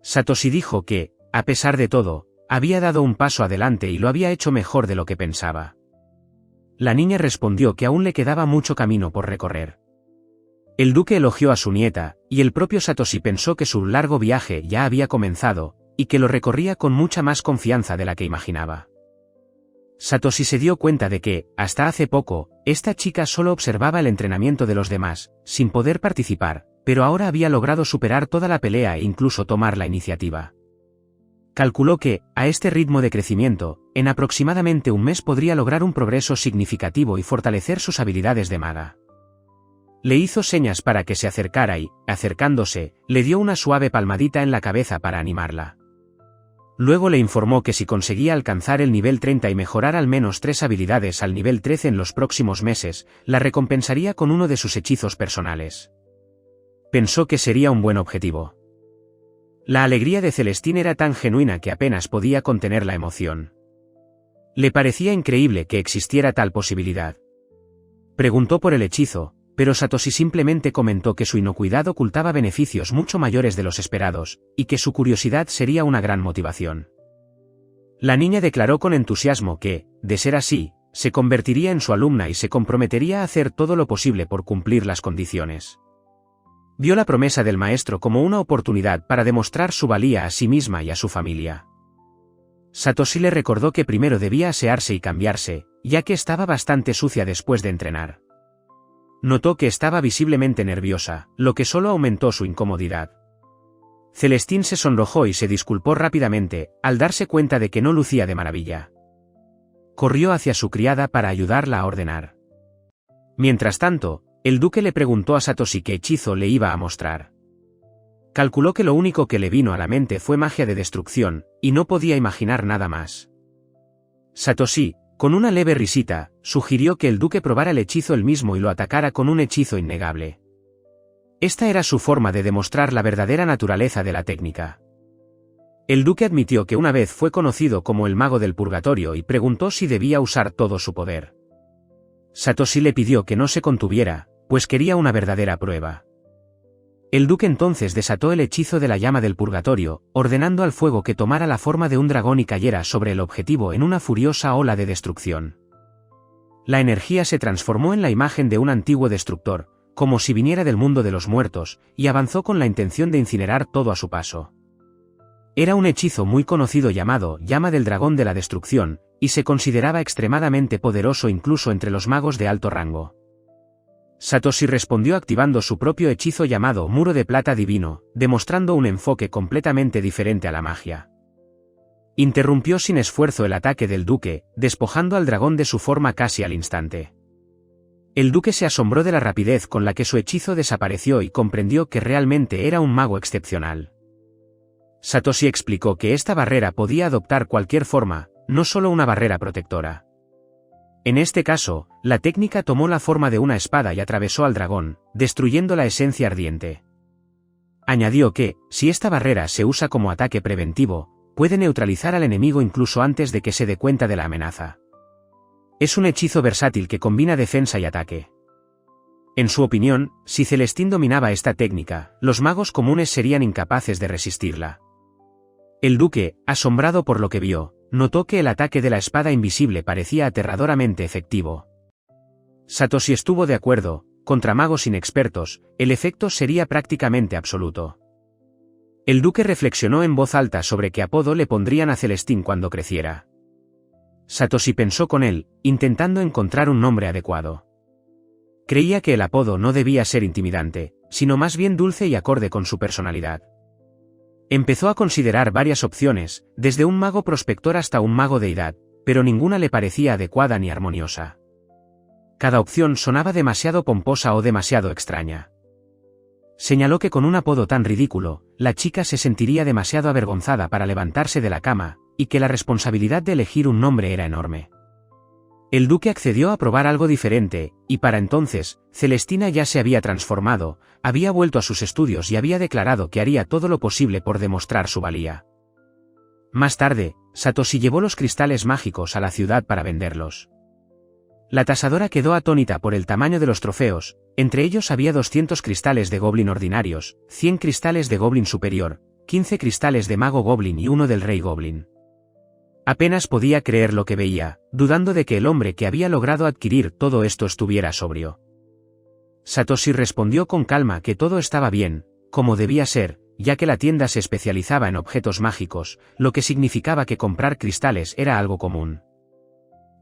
Satoshi dijo que, a pesar de todo, había dado un paso adelante y lo había hecho mejor de lo que pensaba. La niña respondió que aún le quedaba mucho camino por recorrer. El duque elogió a su nieta, y el propio Satoshi pensó que su largo viaje ya había comenzado, y que lo recorría con mucha más confianza de la que imaginaba. Satoshi se dio cuenta de que, hasta hace poco, esta chica solo observaba el entrenamiento de los demás, sin poder participar, pero ahora había logrado superar toda la pelea e incluso tomar la iniciativa. Calculó que, a este ritmo de crecimiento, en aproximadamente un mes podría lograr un progreso significativo y fortalecer sus habilidades de maga. Le hizo señas para que se acercara y, acercándose, le dio una suave palmadita en la cabeza para animarla. Luego le informó que si conseguía alcanzar el nivel 30 y mejorar al menos 3 habilidades al nivel 13 en los próximos meses, la recompensaría con uno de sus hechizos personales. Pensó que sería un buen objetivo. La alegría de Celestine era tan genuina que apenas podía contener la emoción. Le parecía increíble que existiera tal posibilidad. Preguntó por el hechizo, pero Satoshi simplemente comentó que su inocuidad ocultaba beneficios mucho mayores de los esperados, y que su curiosidad sería una gran motivación. La niña declaró con entusiasmo que, de ser así, se convertiría en su alumna y se comprometería a hacer todo lo posible por cumplir las condiciones. Vio la promesa del maestro como una oportunidad para demostrar su valía a sí misma y a su familia. Satoshi le recordó que primero debía asearse y cambiarse, ya que estaba bastante sucia después de entrenar. Notó que estaba visiblemente nerviosa, lo que solo aumentó su incomodidad. Celestine se sonrojó y se disculpó rápidamente, al darse cuenta de que no lucía de maravilla. Corrió hacia su criada para ayudarla a ordenar. Mientras tanto, el duque le preguntó a Satoshi qué hechizo le iba a mostrar. Calculó que lo único que le vino a la mente fue magia de destrucción, y no podía imaginar nada más. Satoshi, con una leve risita, sugirió que el duque probara el hechizo él mismo y lo atacara con un hechizo innegable. Esta era su forma de demostrar la verdadera naturaleza de la técnica. El duque admitió que una vez fue conocido como el mago del purgatorio y preguntó si debía usar todo su poder. Satoshi le pidió que no se contuviera, pues quería una verdadera prueba. El duque entonces desató el hechizo de la llama del purgatorio, ordenando al fuego que tomara la forma de un dragón y cayera sobre el objetivo en una furiosa ola de destrucción. La energía se transformó en la imagen de un antiguo destructor, como si viniera del mundo de los muertos, y avanzó con la intención de incinerar todo a su paso. Era un hechizo muy conocido llamado Llama del Dragón de la Destrucción, y se consideraba extremadamente poderoso incluso entre los magos de alto rango. Satoshi respondió activando su propio hechizo llamado Muro de Plata Divino, demostrando un enfoque completamente diferente a la magia. Interrumpió sin esfuerzo el ataque del duque, despojando al dragón de su forma casi al instante. El duque se asombró de la rapidez con la que su hechizo desapareció y comprendió que realmente era un mago excepcional. Satoshi explicó que esta barrera podía adoptar cualquier forma, no solo una barrera protectora. En este caso, la técnica tomó la forma de una espada y atravesó al dragón, destruyendo la esencia ardiente. Añadió que, si esta barrera se usa como ataque preventivo, puede neutralizar al enemigo incluso antes de que se dé cuenta de la amenaza. Es un hechizo versátil que combina defensa y ataque. En su opinión, si Celestine dominaba esta técnica, los magos comunes serían incapaces de resistirla. El duque, asombrado por lo que vio, notó que el ataque de la espada invisible parecía aterradoramente efectivo. Satoshi estuvo de acuerdo, contra magos inexpertos, el efecto sería prácticamente absoluto. El duque reflexionó en voz alta sobre qué apodo le pondrían a Celestín cuando creciera. Satoshi pensó con él, intentando encontrar un nombre adecuado. Creía que el apodo no debía ser intimidante, sino más bien dulce y acorde con su personalidad. Empezó a considerar varias opciones, desde un mago prospector hasta un mago deidad, pero ninguna le parecía adecuada ni armoniosa. Cada opción sonaba demasiado pomposa o demasiado extraña. Señaló que con un apodo tan ridículo, la chica se sentiría demasiado avergonzada para levantarse de la cama, y que la responsabilidad de elegir un nombre era enorme. El duque accedió a probar algo diferente, y para entonces, Celestina ya se había transformado, había vuelto a sus estudios y había declarado que haría todo lo posible por demostrar su valía. Más tarde, Satoshi llevó los cristales mágicos a la ciudad para venderlos. La tasadora quedó atónita por el tamaño de los trofeos, entre ellos había 200 cristales de goblin ordinarios, 100 cristales de goblin superior, 15 cristales de mago goblin y uno del rey goblin. Apenas podía creer lo que veía, dudando de que el hombre que había logrado adquirir todo esto estuviera sobrio. Satoshi respondió con calma que todo estaba bien, como debía ser, ya que la tienda se especializaba en objetos mágicos, lo que significaba que comprar cristales era algo común.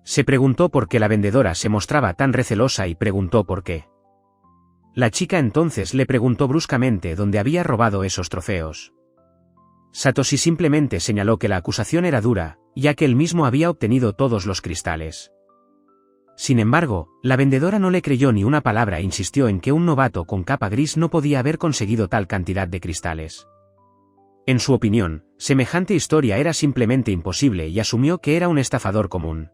Se preguntó por qué la vendedora se mostraba tan recelosa y preguntó por qué. La chica entonces le preguntó bruscamente dónde había robado esos trofeos. Satoshi simplemente señaló que la acusación era dura, ya que él mismo había obtenido todos los cristales. Sin embargo, la vendedora no le creyó ni una palabra e insistió en que un novato con capa gris no podía haber conseguido tal cantidad de cristales. En su opinión, semejante historia era simplemente imposible y asumió que era un estafador común.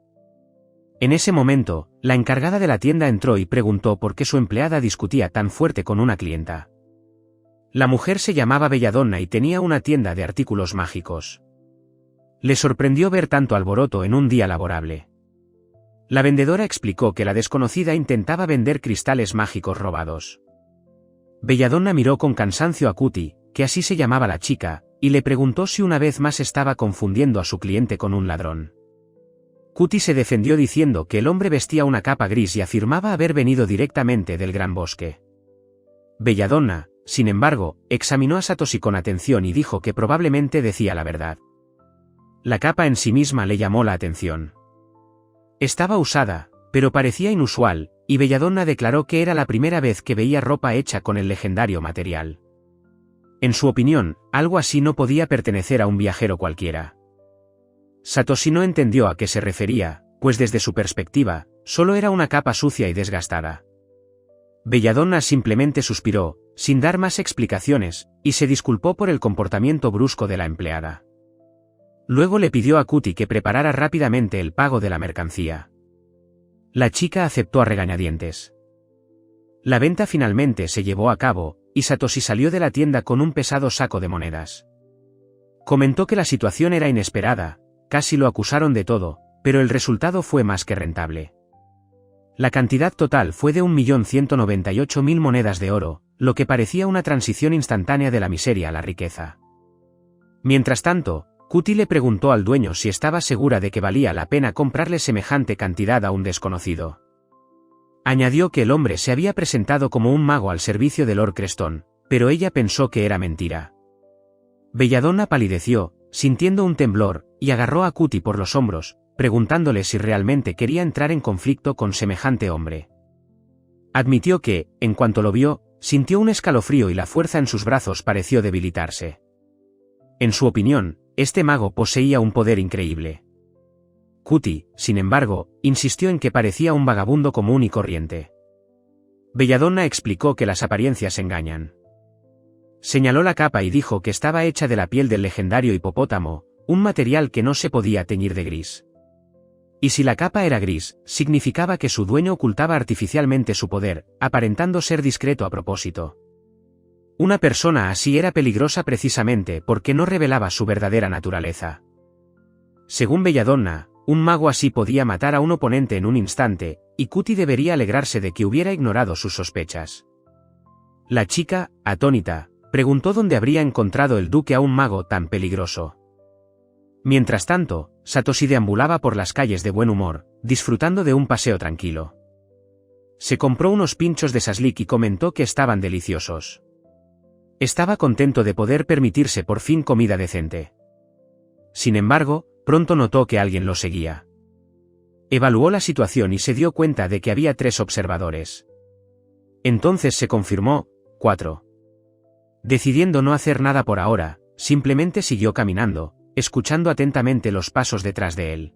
En ese momento, la encargada de la tienda entró y preguntó por qué su empleada discutía tan fuerte con una clienta. La mujer se llamaba Belladonna y tenía una tienda de artículos mágicos. Le sorprendió ver tanto alboroto en un día laborable. La vendedora explicó que la desconocida intentaba vender cristales mágicos robados. Belladonna miró con cansancio a Cutie, que así se llamaba la chica, y le preguntó si una vez más estaba confundiendo a su cliente con un ladrón. Cutie se defendió diciendo que el hombre vestía una capa gris y afirmaba haber venido directamente del Gran Bosque. Belladonna, sin embargo, examinó a Satoshi con atención y dijo que probablemente decía la verdad. La capa en sí misma le llamó la atención. Estaba usada, pero parecía inusual, y Belladonna declaró que era la primera vez que veía ropa hecha con el legendario material. En su opinión, algo así no podía pertenecer a un viajero cualquiera. Satoshi no entendió a qué se refería, pues desde su perspectiva, solo era una capa sucia y desgastada. Belladonna simplemente suspiró, sin dar más explicaciones, y se disculpó por el comportamiento brusco de la empleada. Luego le pidió a Cutie que preparara rápidamente el pago de la mercancía. La chica aceptó a regañadientes. La venta finalmente se llevó a cabo, y Satoshi salió de la tienda con un pesado saco de monedas. Comentó que la situación era inesperada, casi lo acusaron de todo, pero el resultado fue más que rentable. La cantidad total fue de 1.198.000 monedas de oro, lo que parecía una transición instantánea de la miseria a la riqueza. Mientras tanto, Cutie le preguntó al dueño si estaba segura de que valía la pena comprarle semejante cantidad a un desconocido. Añadió que el hombre se había presentado como un mago al servicio de Lord Creston, pero ella pensó que era mentira. Belladonna palideció, sintiendo un temblor, y agarró a Cutie por los hombros, preguntándole si realmente quería entrar en conflicto con semejante hombre. Admitió que, en cuanto lo vio, sintió un escalofrío y la fuerza en sus brazos pareció debilitarse. En su opinión, este mago poseía un poder increíble. Cutie, sin embargo, insistió en que parecía un vagabundo común y corriente. Belladonna explicó que las apariencias engañan. Señaló la capa y dijo que estaba hecha de la piel del legendario hipopótamo, un material que no se podía teñir de gris. Y si la capa era gris, significaba que su dueño ocultaba artificialmente su poder, aparentando ser discreto a propósito. Una persona así era peligrosa precisamente porque no revelaba su verdadera naturaleza. Según Belladonna, un mago así podía matar a un oponente en un instante, y Cutie debería alegrarse de que hubiera ignorado sus sospechas. La chica, atónita, preguntó dónde habría encontrado el duque a un mago tan peligroso. Mientras tanto, Satoshi deambulaba por las calles de buen humor, disfrutando de un paseo tranquilo. Se compró unos pinchos de saslik y comentó que estaban deliciosos. Estaba contento de poder permitirse por fin comida decente. Sin embargo, pronto notó que alguien lo seguía. Evaluó la situación y se dio cuenta de que había 3 observadores. Entonces se confirmó, 4. Decidiendo no hacer nada por ahora, simplemente siguió caminando, escuchando atentamente los pasos detrás de él.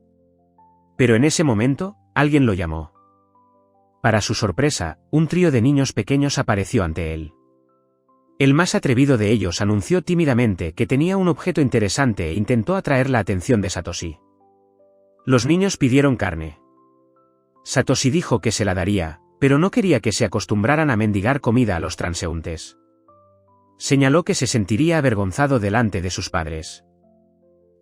Pero en ese momento, alguien lo llamó. Para su sorpresa, un trío de niños pequeños apareció ante él. El más atrevido de ellos anunció tímidamente que tenía un objeto interesante e intentó atraer la atención de Satoshi. Los niños pidieron carne. Satoshi dijo que se la daría, pero no quería que se acostumbraran a mendigar comida a los transeúntes. Señaló que se sentiría avergonzado delante de sus padres.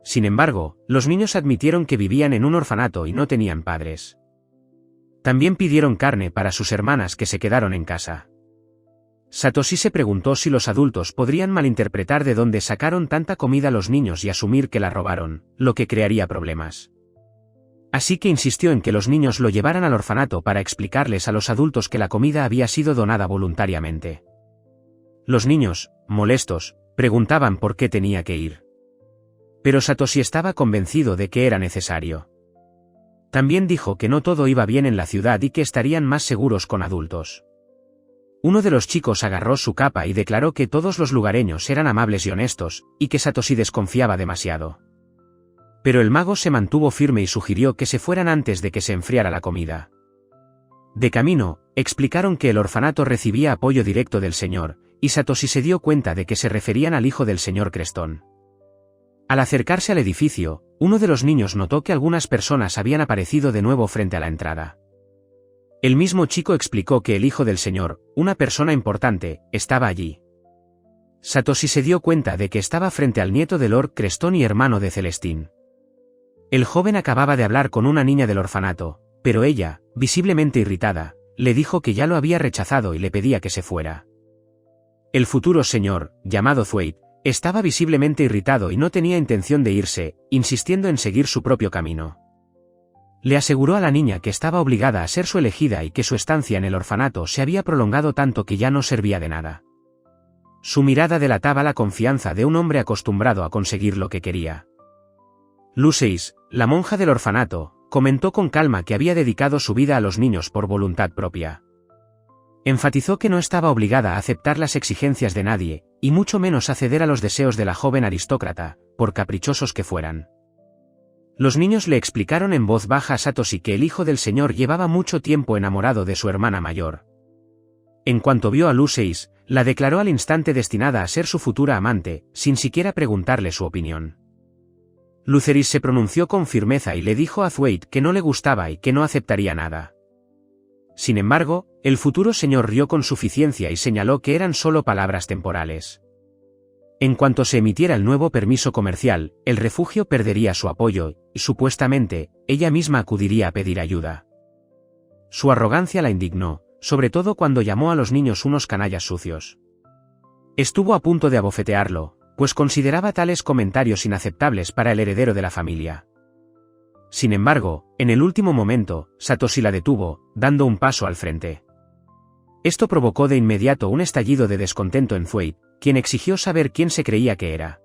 Sin embargo, los niños admitieron que vivían en un orfanato y no tenían padres. También pidieron carne para sus hermanas que se quedaron en casa. Satoshi se preguntó si los adultos podrían malinterpretar de dónde sacaron tanta comida los niños y asumir que la robaron, lo que crearía problemas. Así que insistió en que los niños lo llevaran al orfanato para explicarles a los adultos que la comida había sido donada voluntariamente. Los niños, molestos, preguntaban por qué tenía que ir. Pero Satoshi estaba convencido de que era necesario. También dijo que no todo iba bien en la ciudad y que estarían más seguros con adultos. Uno de los chicos agarró su capa y declaró que todos los lugareños eran amables y honestos, y que Satoshi desconfiaba demasiado. Pero el mago se mantuvo firme y sugirió que se fueran antes de que se enfriara la comida. De camino, explicaron que el orfanato recibía apoyo directo del señor, y Satoshi se dio cuenta de que se referían al hijo del señor Creston. Al acercarse al edificio, uno de los niños notó que algunas personas habían aparecido de nuevo frente a la entrada. El mismo chico explicó que el hijo del señor, una persona importante, estaba allí. Satoshi se dio cuenta de que estaba frente al nieto de Lord Creston y hermano de Celestine. El joven acababa de hablar con una niña del orfanato, pero ella, visiblemente irritada, le dijo que ya lo había rechazado y le pedía que se fuera. El futuro señor, llamado Thwaite, estaba visiblemente irritado y no tenía intención de irse, insistiendo en seguir su propio camino. Le aseguró a la niña que estaba obligada a ser su elegida y que su estancia en el orfanato se había prolongado tanto que ya no servía de nada. Su mirada delataba la confianza de un hombre acostumbrado a conseguir lo que quería. Luceis, la monja del orfanato, comentó con calma que había dedicado su vida a los niños por voluntad propia. Enfatizó que no estaba obligada a aceptar las exigencias de nadie, y mucho menos a ceder a los deseos de la joven aristócrata, por caprichosos que fueran. Los niños le explicaron en voz baja a Satoshi que el hijo del señor llevaba mucho tiempo enamorado de su hermana mayor. En cuanto vio a Luceis, la declaró al instante destinada a ser su futura amante, sin siquiera preguntarle su opinión. Luceris se pronunció con firmeza y le dijo a Thwaite que no le gustaba y que no aceptaría nada. Sin embargo, el futuro señor rió con suficiencia y señaló que eran solo palabras temporales. En cuanto se emitiera el nuevo permiso comercial, el refugio perdería su apoyo, y supuestamente, ella misma acudiría a pedir ayuda. Su arrogancia la indignó, sobre todo cuando llamó a los niños unos canallas sucios. Estuvo a punto de abofetearlo, pues consideraba tales comentarios inaceptables para el heredero de la familia. Sin embargo, en el último momento, Satoshi la detuvo, dando un paso al frente. Esto provocó de inmediato un estallido de descontento en Thwaite, quien exigió saber quién se creía que era.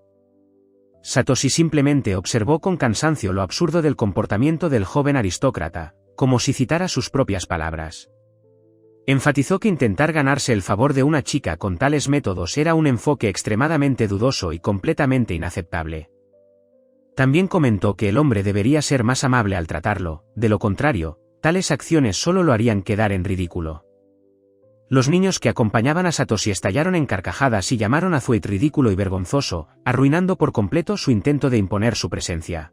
Satoshi simplemente observó con cansancio lo absurdo del comportamiento del joven aristócrata, como si citara sus propias palabras. Enfatizó que intentar ganarse el favor de una chica con tales métodos era un enfoque extremadamente dudoso y completamente inaceptable. También comentó que el hombre debería ser más amable al tratarlo, de lo contrario, tales acciones solo lo harían quedar en ridículo. Los niños que acompañaban a Satoshi estallaron en carcajadas y llamaron a Thwaite ridículo y vergonzoso, arruinando por completo su intento de imponer su presencia.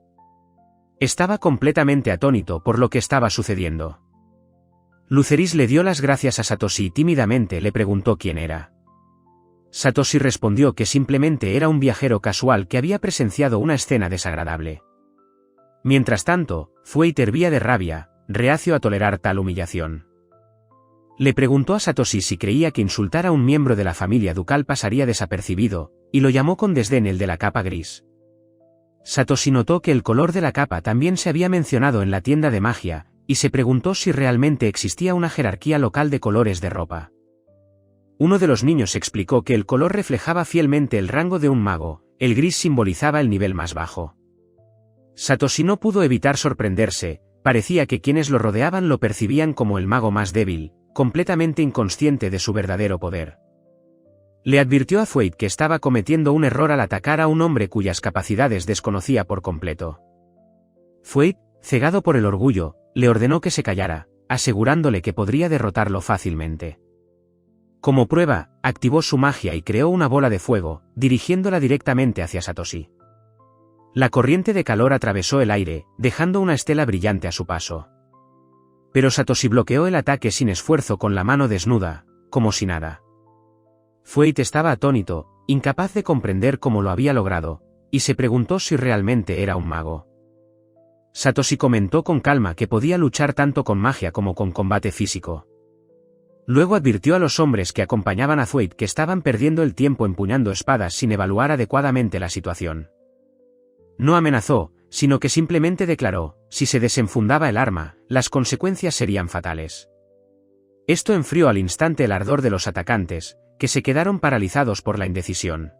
Estaba completamente atónito por lo que estaba sucediendo. Luceris le dio las gracias a Satoshi y tímidamente le preguntó quién era. Satoshi respondió que simplemente era un viajero casual que había presenciado una escena desagradable. Mientras tanto, Thwaite hervía de rabia, reacio a tolerar tal humillación. Le preguntó a Satoshi si creía que insultar a un miembro de la familia ducal pasaría desapercibido, y lo llamó con desdén el de la capa gris. Satoshi notó que el color de la capa también se había mencionado en la tienda de magia, y se preguntó si realmente existía una jerarquía local de colores de ropa. Uno de los niños explicó que el color reflejaba fielmente el rango de un mago, el gris simbolizaba el nivel más bajo. Satoshi no pudo evitar sorprenderse, parecía que quienes lo rodeaban lo percibían como el mago más débil, completamente inconsciente de su verdadero poder. Le advirtió a Thueid que estaba cometiendo un error al atacar a un hombre cuyas capacidades desconocía por completo. Thueid, cegado por el orgullo, le ordenó que se callara, asegurándole que podría derrotarlo fácilmente. Como prueba, activó su magia y creó una bola de fuego, dirigiéndola directamente hacia Satoshi. La corriente de calor atravesó el aire, dejando una estela brillante a su paso. Pero Satoshi bloqueó el ataque sin esfuerzo con la mano desnuda, como si nada. Thueid estaba atónito, incapaz de comprender cómo lo había logrado, y se preguntó si realmente era un mago. Satoshi comentó con calma que podía luchar tanto con magia como con combate físico. Luego advirtió a los hombres que acompañaban a Thueid que estaban perdiendo el tiempo empuñando espadas sin evaluar adecuadamente la situación. No amenazó, sino que simplemente declaró, si se desenfundaba el arma, las consecuencias serían fatales. Esto enfrió al instante el ardor de los atacantes, que se quedaron paralizados por la indecisión.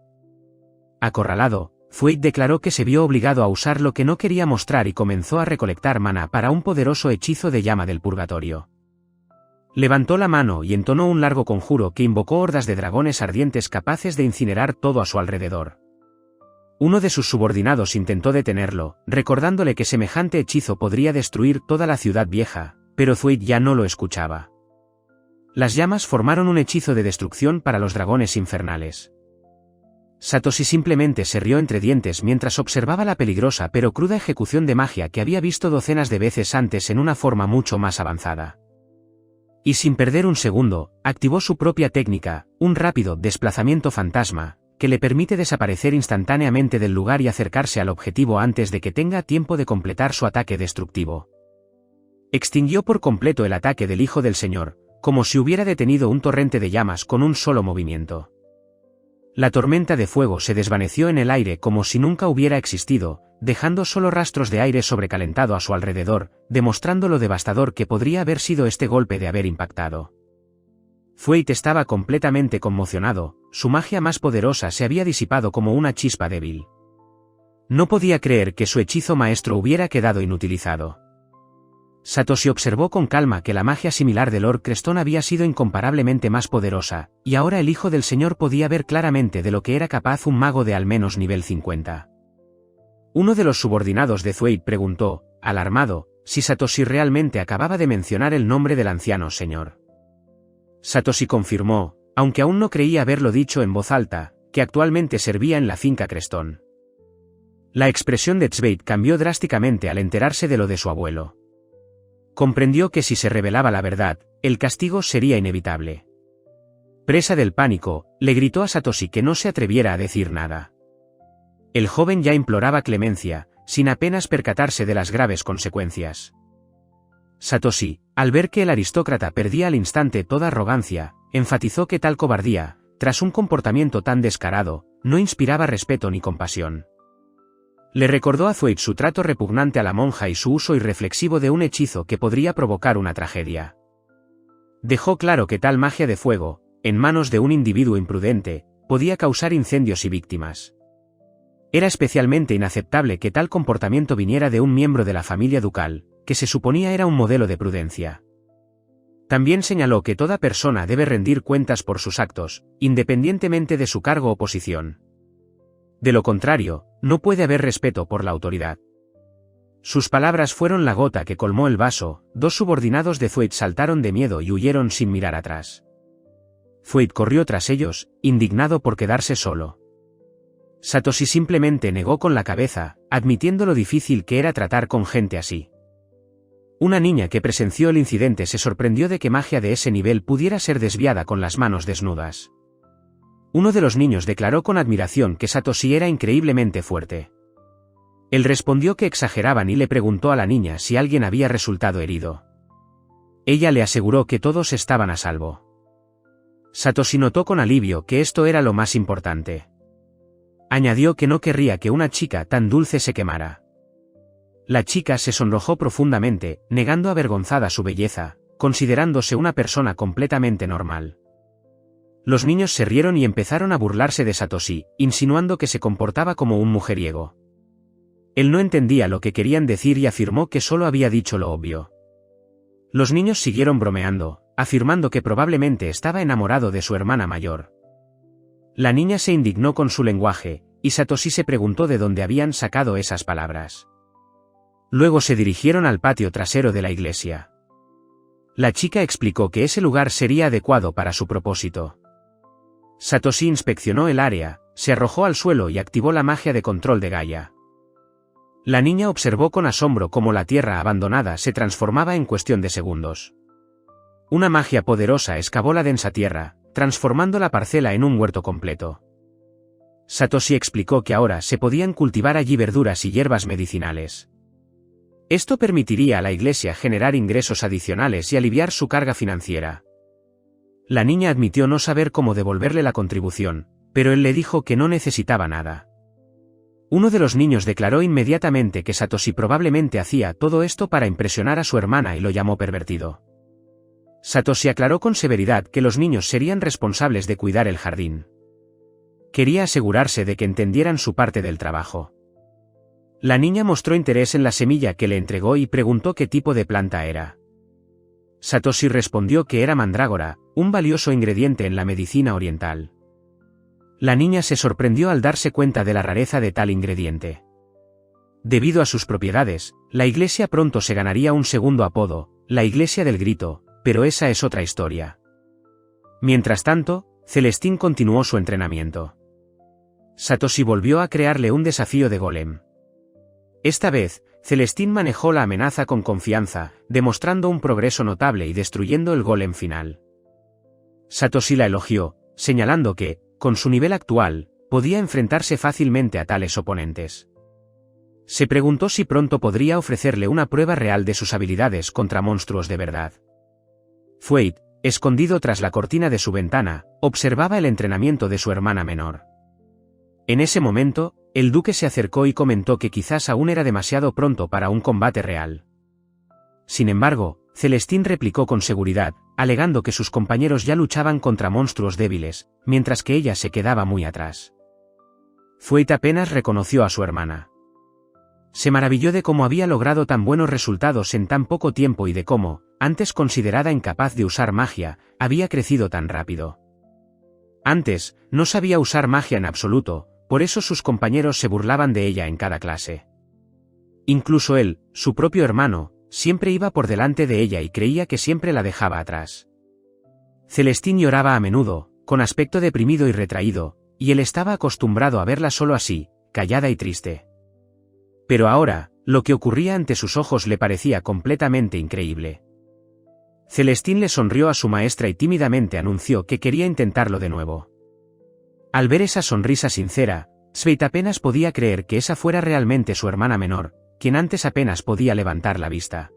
Acorralado, Thueid declaró que se vio obligado a usar lo que no quería mostrar y comenzó a recolectar maná para un poderoso hechizo de llama del purgatorio. Levantó la mano y entonó un largo conjuro que invocó hordas de dragones ardientes capaces de incinerar todo a su alrededor. Uno de sus subordinados intentó detenerlo, recordándole que semejante hechizo podría destruir toda la ciudad vieja, pero Thueid ya no lo escuchaba. Las llamas formaron un hechizo de destrucción para los dragones infernales. Satoshi simplemente se rió entre dientes mientras observaba la peligrosa pero cruda ejecución de magia que había visto docenas de veces antes en una forma mucho más avanzada. Y sin perder un segundo, activó su propia técnica, un rápido desplazamiento fantasma, que le permite desaparecer instantáneamente del lugar y acercarse al objetivo antes de que tenga tiempo de completar su ataque destructivo. Extinguió por completo el ataque del Hijo del Señor, como si hubiera detenido un torrente de llamas con un solo movimiento. La tormenta de fuego se desvaneció en el aire como si nunca hubiera existido, dejando solo rastros de aire sobrecalentado a su alrededor, demostrando lo devastador que podría haber sido este golpe de haber impactado. Thueid estaba completamente conmocionado, su magia más poderosa se había disipado como una chispa débil. No podía creer que su hechizo maestro hubiera quedado inutilizado. Satoshi observó con calma que la magia similar de Lord Creston había sido incomparablemente más poderosa, y ahora el Hijo del Señor podía ver claramente de lo que era capaz un mago de al menos nivel 50. Uno de los subordinados de Thueid preguntó, alarmado, si Satoshi realmente acababa de mencionar el nombre del anciano señor. Satoshi confirmó, aunque aún no creía haberlo dicho en voz alta, que actualmente servía en la finca Creston. La expresión de Thueid cambió drásticamente al enterarse de lo de su abuelo. Comprendió que si se revelaba la verdad, el castigo sería inevitable. Presa del pánico, le gritó a Satoshi que no se atreviera a decir nada. El joven ya imploraba clemencia, sin apenas percatarse de las graves consecuencias. Satoshi, al ver que el aristócrata perdía al instante toda arrogancia, enfatizó que tal cobardía, tras un comportamiento tan descarado, no inspiraba respeto ni compasión. Le recordó a Thueid su trato repugnante a la monja y su uso irreflexivo de un hechizo que podría provocar una tragedia. Dejó claro que tal magia de fuego, en manos de un individuo imprudente, podía causar incendios y víctimas. Era especialmente inaceptable que tal comportamiento viniera de un miembro de la familia ducal, que se suponía era un modelo de prudencia. También señaló que toda persona debe rendir cuentas por sus actos, independientemente de su cargo o posición. De lo contrario, no puede haber respeto por la autoridad. Sus palabras fueron la gota que colmó el vaso. Dos subordinados de Thueid saltaron de miedo y huyeron sin mirar atrás. Thueid corrió tras ellos, indignado por quedarse solo. Satoshi simplemente negó con la cabeza, admitiendo lo difícil que era tratar con gente así. Una niña que presenció el incidente se sorprendió de que magia de ese nivel pudiera ser desviada con las manos desnudas. Uno de los niños declaró con admiración que Satoshi era increíblemente fuerte. Él respondió que exageraban y le preguntó a la niña si alguien había resultado herido. Ella le aseguró que todos estaban a salvo. Satoshi notó con alivio que esto era lo más importante. Añadió que no querría que una chica tan dulce se quemara. La chica se sonrojó profundamente, negando avergonzada su belleza, considerándose una persona completamente normal. Los niños se rieron y empezaron a burlarse de Satoshi, insinuando que se comportaba como un mujeriego. Él no entendía lo que querían decir y afirmó que solo había dicho lo obvio. Los niños siguieron bromeando, afirmando que probablemente estaba enamorado de su hermana mayor. La niña se indignó con su lenguaje, y Satoshi se preguntó de dónde habían sacado esas palabras. Luego se dirigieron al patio trasero de la iglesia. La chica explicó que ese lugar sería adecuado para su propósito. Satoshi inspeccionó el área, se arrojó al suelo y activó la magia de control de Gaia. La niña observó con asombro cómo la tierra abandonada se transformaba en cuestión de segundos. Una magia poderosa excavó la densa tierra, transformando la parcela en un huerto completo. Satoshi explicó que ahora se podían cultivar allí verduras y hierbas medicinales. Esto permitiría a la iglesia generar ingresos adicionales y aliviar su carga financiera. La niña admitió no saber cómo devolverle la contribución, pero él le dijo que no necesitaba nada. Uno de los niños declaró inmediatamente que Satoshi probablemente hacía todo esto para impresionar a su hermana y lo llamó pervertido. Satoshi aclaró con severidad que los niños serían responsables de cuidar el jardín. Quería asegurarse de que entendieran su parte del trabajo. La niña mostró interés en la semilla que le entregó y preguntó qué tipo de planta era. Satoshi respondió que era mandrágora, un valioso ingrediente en la medicina oriental. La niña se sorprendió al darse cuenta de la rareza de tal ingrediente. Debido a sus propiedades, la iglesia pronto se ganaría un segundo apodo, la Iglesia del Grito, pero esa es otra historia. Mientras tanto, Celestín continuó su entrenamiento. Satoshi volvió a crearle un desafío de golem. Esta vez, Celestín manejó la amenaza con confianza, demostrando un progreso notable y destruyendo el golem final. Satoshi la elogió, señalando que, con su nivel actual, podía enfrentarse fácilmente a tales oponentes. Se preguntó si pronto podría ofrecerle una prueba real de sus habilidades contra monstruos de verdad. Fueit, escondido tras la cortina de su ventana, observaba el entrenamiento de su hermana menor. En ese momento, el duque se acercó y comentó que quizás aún era demasiado pronto para un combate real. Sin embargo, Celestín replicó con seguridad, alegando que sus compañeros ya luchaban contra monstruos débiles, mientras que ella se quedaba muy atrás. Fueit apenas reconoció a su hermana. Se maravilló de cómo había logrado tan buenos resultados en tan poco tiempo y de cómo, antes considerada incapaz de usar magia, había crecido tan rápido. Antes, no sabía usar magia en absoluto, por eso sus compañeros se burlaban de ella en cada clase. Incluso él, su propio hermano, siempre iba por delante de ella y creía que siempre la dejaba atrás. Celestín lloraba a menudo, con aspecto deprimido y retraído, y él estaba acostumbrado a verla solo así, callada y triste. Pero ahora, lo que ocurría ante sus ojos le parecía completamente increíble. Celestín le sonrió a su maestra y tímidamente anunció que quería intentarlo de nuevo. Al ver esa sonrisa sincera, Sveit apenas podía creer que esa fuera realmente su hermana menor, quien antes apenas podía levantar la vista.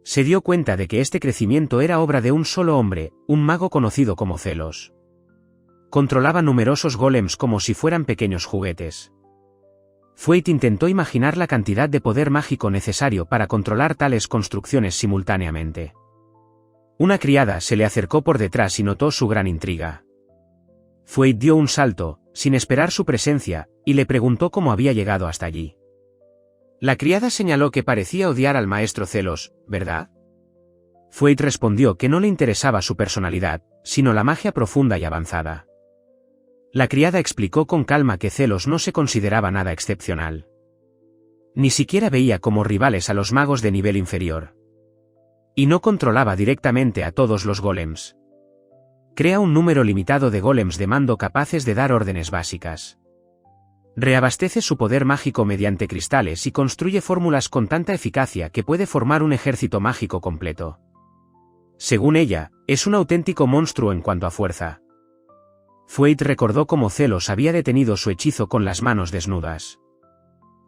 Se dio cuenta de que este crecimiento era obra de un solo hombre, un mago conocido como Celos. Controlaba numerosos golems como si fueran pequeños juguetes. Fueit intentó imaginar la cantidad de poder mágico necesario para controlar tales construcciones simultáneamente. Una criada se le acercó por detrás y notó su gran intriga. Fueit dio un salto, sin esperar su presencia, y le preguntó cómo había llegado hasta allí. La criada señaló que parecía odiar al maestro Celos, ¿verdad? Fueit respondió que no le interesaba su personalidad, sino la magia profunda y avanzada. La criada explicó con calma que Celos no se consideraba nada excepcional. Ni siquiera veía como rivales a los magos de nivel inferior. Y no controlaba directamente a todos los golems. Crea un número limitado de golems de mando capaces de dar órdenes básicas. Reabastece su poder mágico mediante cristales y construye fórmulas con tanta eficacia que puede formar un ejército mágico completo. Según ella, es un auténtico monstruo en cuanto a fuerza. Fueit recordó cómo Celos había detenido su hechizo con las manos desnudas.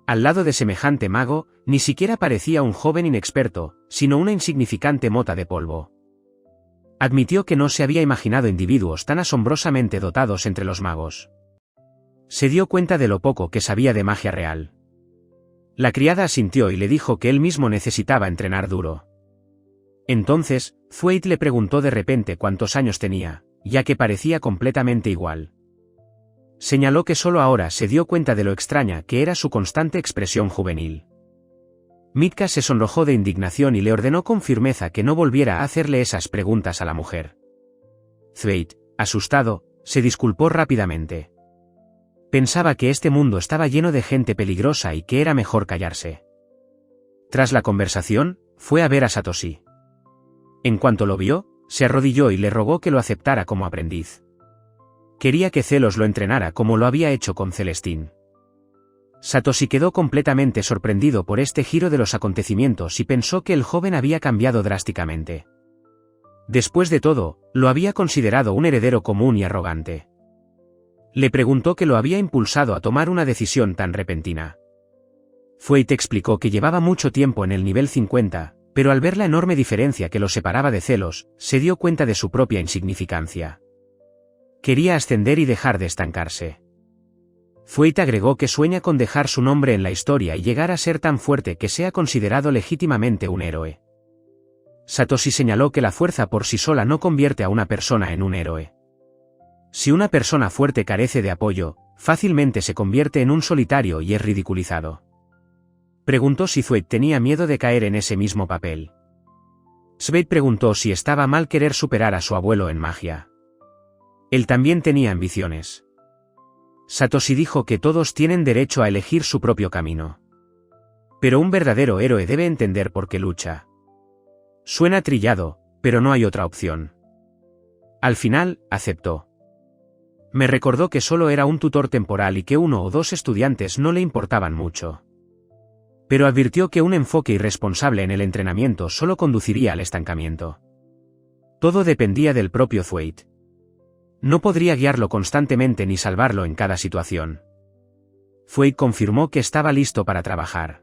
Al lado de semejante mago, ni siquiera parecía un joven inexperto, sino una insignificante mota de polvo. Admitió que no se había imaginado individuos tan asombrosamente dotados entre los magos. Se dio cuenta de lo poco que sabía de magia real. La criada asintió y le dijo que él mismo necesitaba entrenar duro. Entonces, Fueit le preguntó de repente cuántos años tenía, ya que parecía completamente igual. Señaló que solo ahora se dio cuenta de lo extraña que era su constante expresión juvenil. Mitka se sonrojó de indignación y le ordenó con firmeza que no volviera a hacerle esas preguntas a la mujer. Thwaite, asustado, se disculpó rápidamente. Pensaba que este mundo estaba lleno de gente peligrosa y que era mejor callarse. Tras la conversación, fue a ver a Satoshi. En cuanto lo vio, se arrodilló y le rogó que lo aceptara como aprendiz. Quería que Zelos lo entrenara como lo había hecho con Celestine. Satoshi quedó completamente sorprendido por este giro de los acontecimientos y pensó que el joven había cambiado drásticamente. Después de todo, lo había considerado un heredero común y arrogante. Le preguntó qué lo había impulsado a tomar una decisión tan repentina. Thwaite explicó que llevaba mucho tiempo en el nivel 50, pero al ver la enorme diferencia que lo separaba de Zelos, se dio cuenta de su propia insignificancia. Quería ascender y dejar de estancarse. Thwaite agregó que sueña con dejar su nombre en la historia y llegar a ser tan fuerte que sea considerado legítimamente un héroe. Satoshi señaló que la fuerza por sí sola no convierte a una persona en un héroe. Si una persona fuerte carece de apoyo, fácilmente se convierte en un solitario y es ridiculizado. Preguntó si Thwaite tenía miedo de caer en ese mismo papel. Thwaite preguntó si estaba mal querer superar a su abuelo en magia. Él también tenía ambiciones. Satoshi dijo que todos tienen derecho a elegir su propio camino. Pero un verdadero héroe debe entender por qué lucha. Suena trillado, pero no hay otra opción. Al final, aceptó. Me recordó que solo era un tutor temporal y que 1 o 2 estudiantes no le importaban mucho. Pero advirtió que un enfoque irresponsable en el entrenamiento solo conduciría al estancamiento. Todo dependía del propio Thwaite. No podría guiarlo constantemente ni salvarlo en cada situación. Thwaite confirmó que estaba listo para trabajar.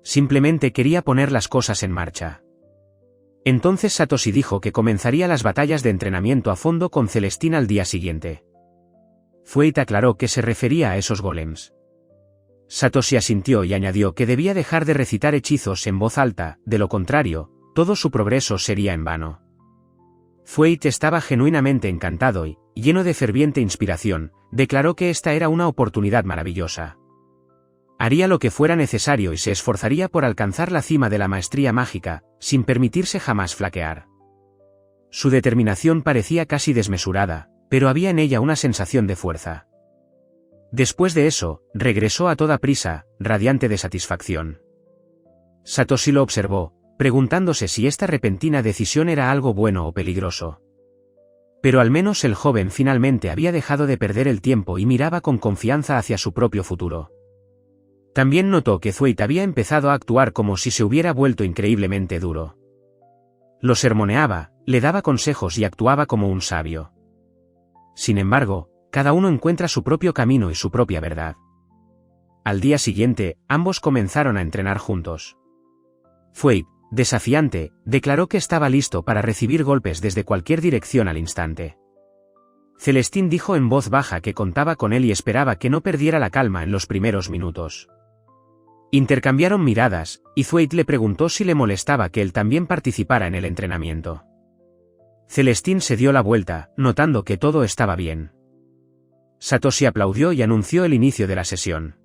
Simplemente quería poner las cosas en marcha. Entonces Satoshi dijo que comenzaría las batallas de entrenamiento a fondo con Celestine al día siguiente. Thwaite aclaró que se refería a esos golems. Satoshi asintió y añadió que debía dejar de recitar hechizos en voz alta, de lo contrario, todo su progreso sería en vano. Thwaite estaba genuinamente encantado y, lleno de ferviente inspiración, declaró que esta era una oportunidad maravillosa. Haría lo que fuera necesario y se esforzaría por alcanzar la cima de la maestría mágica, sin permitirse jamás flaquear. Su determinación parecía casi desmesurada, pero había en ella una sensación de fuerza. Después de eso, regresó a toda prisa, radiante de satisfacción. Satoshi lo observó, preguntándose si esta repentina decisión era algo bueno o peligroso. Pero al menos el joven finalmente había dejado de perder el tiempo y miraba con confianza hacia su propio futuro. También notó que Thwaite había empezado a actuar como si se hubiera vuelto increíblemente duro. Lo sermoneaba, le daba consejos y actuaba como un sabio. Sin embargo, cada uno encuentra su propio camino y su propia verdad. Al día siguiente, ambos comenzaron a entrenar juntos. Thwaite, desafiante, declaró que estaba listo para recibir golpes desde cualquier dirección al instante. Celestine dijo en voz baja que contaba con él y esperaba que no perdiera la calma en los primeros minutos. Intercambiaron miradas, y Thwaite le preguntó si le molestaba que él también participara en el entrenamiento. Celestine se dio la vuelta, notando que todo estaba bien. Satoshi aplaudió y anunció el inicio de la sesión.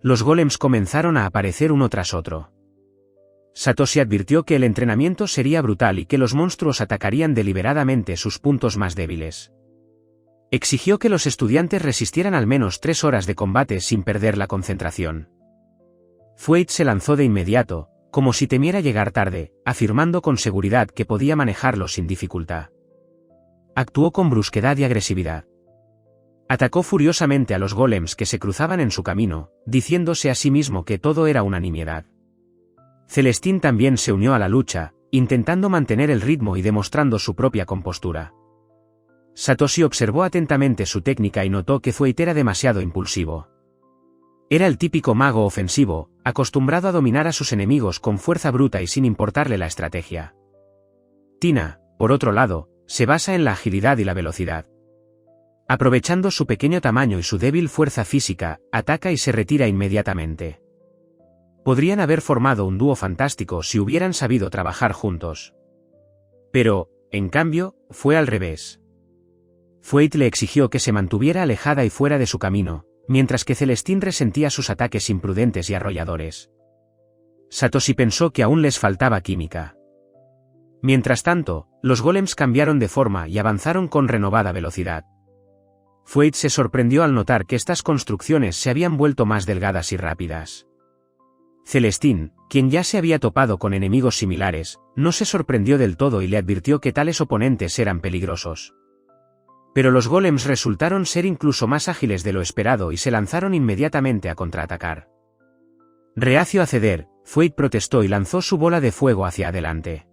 Los golems comenzaron a aparecer uno tras otro. Satoshi advirtió que el entrenamiento sería brutal y que los monstruos atacarían deliberadamente sus puntos más débiles. Exigió que los estudiantes resistieran al menos 3 horas de combate sin perder la concentración. Thwaite se lanzó de inmediato, como si temiera llegar tarde, afirmando con seguridad que podía manejarlo sin dificultad. Actuó con brusquedad y agresividad. Atacó furiosamente a los golems que se cruzaban en su camino, diciéndose a sí mismo que todo era una nimiedad. Celestine también se unió a la lucha, intentando mantener el ritmo y demostrando su propia compostura. Satoshi observó atentamente su técnica y notó que Thwaite era demasiado impulsivo. Era el típico mago ofensivo, acostumbrado a dominar a sus enemigos con fuerza bruta y sin importarle la estrategia. Tina, por otro lado, se basa en la agilidad y la velocidad. Aprovechando su pequeño tamaño y su débil fuerza física, ataca y se retira inmediatamente. Podrían haber formado un dúo fantástico si hubieran sabido trabajar juntos. Pero, en cambio, fue al revés. Fate le exigió que se mantuviera alejada y fuera de su camino, mientras que Celestine resentía sus ataques imprudentes y arrolladores. Satoshi pensó que aún les faltaba química. Mientras tanto, los golems cambiaron de forma y avanzaron con renovada velocidad. Fate se sorprendió al notar que estas construcciones se habían vuelto más delgadas y rápidas. Celestine, quien ya se había topado con enemigos similares, no se sorprendió del todo y le advirtió que tales oponentes eran peligrosos. Pero los golems resultaron ser incluso más ágiles de lo esperado y se lanzaron inmediatamente a contraatacar. Reacio a ceder, Fate protestó y lanzó su bola de fuego hacia adelante.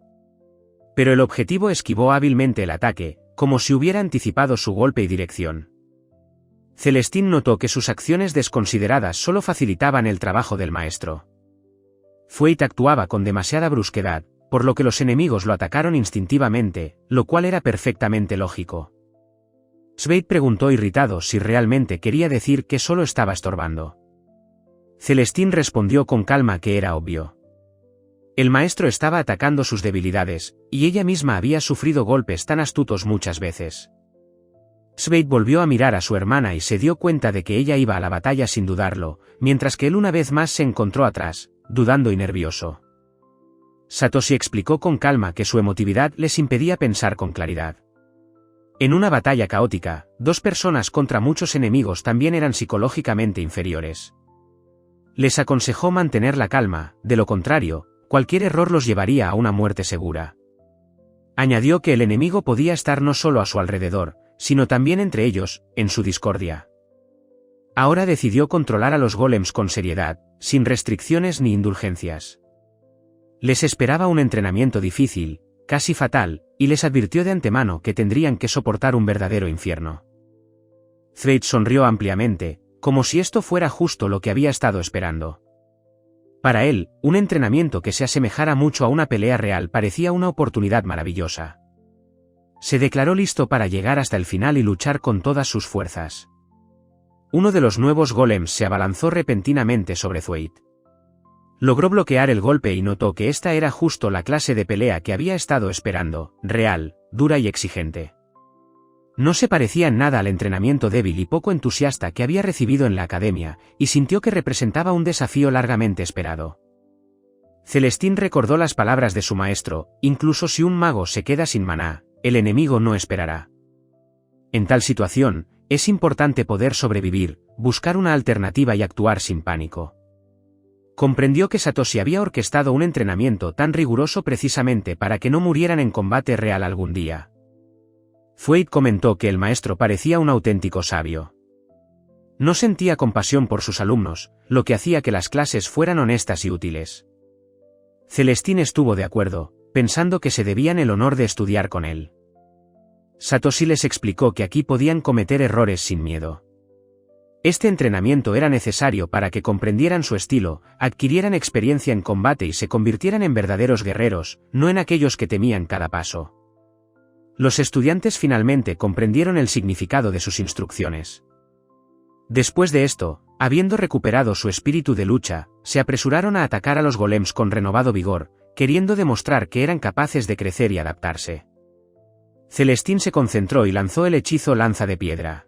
Pero el objetivo esquivó hábilmente el ataque, como si hubiera anticipado su golpe y dirección. Celestine notó que sus acciones desconsideradas solo facilitaban el trabajo del maestro. Fate actuaba con demasiada brusquedad, por lo que los enemigos lo atacaron instintivamente, lo cual era perfectamente lógico. Fate preguntó irritado si realmente quería decir que solo estaba estorbando. Celestine respondió con calma que era obvio. El maestro estaba atacando sus debilidades, y ella misma había sufrido golpes tan astutos muchas veces. Fate volvió a mirar a su hermana y se dio cuenta de que ella iba a la batalla sin dudarlo, mientras que él una vez más se encontró atrás, dudando y nervioso. Satoshi explicó con calma que su emotividad les impedía pensar con claridad. En una batalla caótica, dos personas contra muchos enemigos también eran psicológicamente inferiores. Les aconsejó mantener la calma, de lo contrario, cualquier error los llevaría a una muerte segura. Añadió que el enemigo podía estar no solo a su alrededor, sino también entre ellos, en su discordia. Ahora decidió controlar a los golems con seriedad, sin restricciones ni indulgencias. Les esperaba un entrenamiento difícil, casi fatal, y les advirtió de antemano que tendrían que soportar un verdadero infierno. Fate sonrió ampliamente, como si esto fuera justo lo que había estado esperando. Para él, un entrenamiento que se asemejara mucho a una pelea real parecía una oportunidad maravillosa. Se declaró listo para llegar hasta el final y luchar con todas sus fuerzas. Uno de los nuevos golems se abalanzó repentinamente sobre Fate. Logró bloquear el golpe y notó que esta era justo la clase de pelea que había estado esperando, real, dura y exigente. No se parecía en nada al entrenamiento débil y poco entusiasta que había recibido en la academia, y sintió que representaba un desafío largamente esperado. Celestine recordó las palabras de su maestro: incluso si un mago se queda sin maná, el enemigo no esperará. En tal situación, es importante poder sobrevivir, buscar una alternativa y actuar sin pánico. Comprendió que Satoshi había orquestado un entrenamiento tan riguroso precisamente para que no murieran en combate real algún día. Fate comentó que el maestro parecía un auténtico sabio. No sentía compasión por sus alumnos, lo que hacía que las clases fueran honestas y útiles. Celestine estuvo de acuerdo, pensando que se debían el honor de estudiar con él. Satoshi les explicó que aquí podían cometer errores sin miedo. Este entrenamiento era necesario para que comprendieran su estilo, adquirieran experiencia en combate y se convirtieran en verdaderos guerreros, no en aquellos que temían cada paso. Los estudiantes finalmente comprendieron el significado de sus instrucciones. Después de esto, habiendo recuperado su espíritu de lucha, se apresuraron a atacar a los golems con renovado vigor, queriendo demostrar que eran capaces de crecer y adaptarse. Celestine se concentró y lanzó el hechizo lanza de piedra.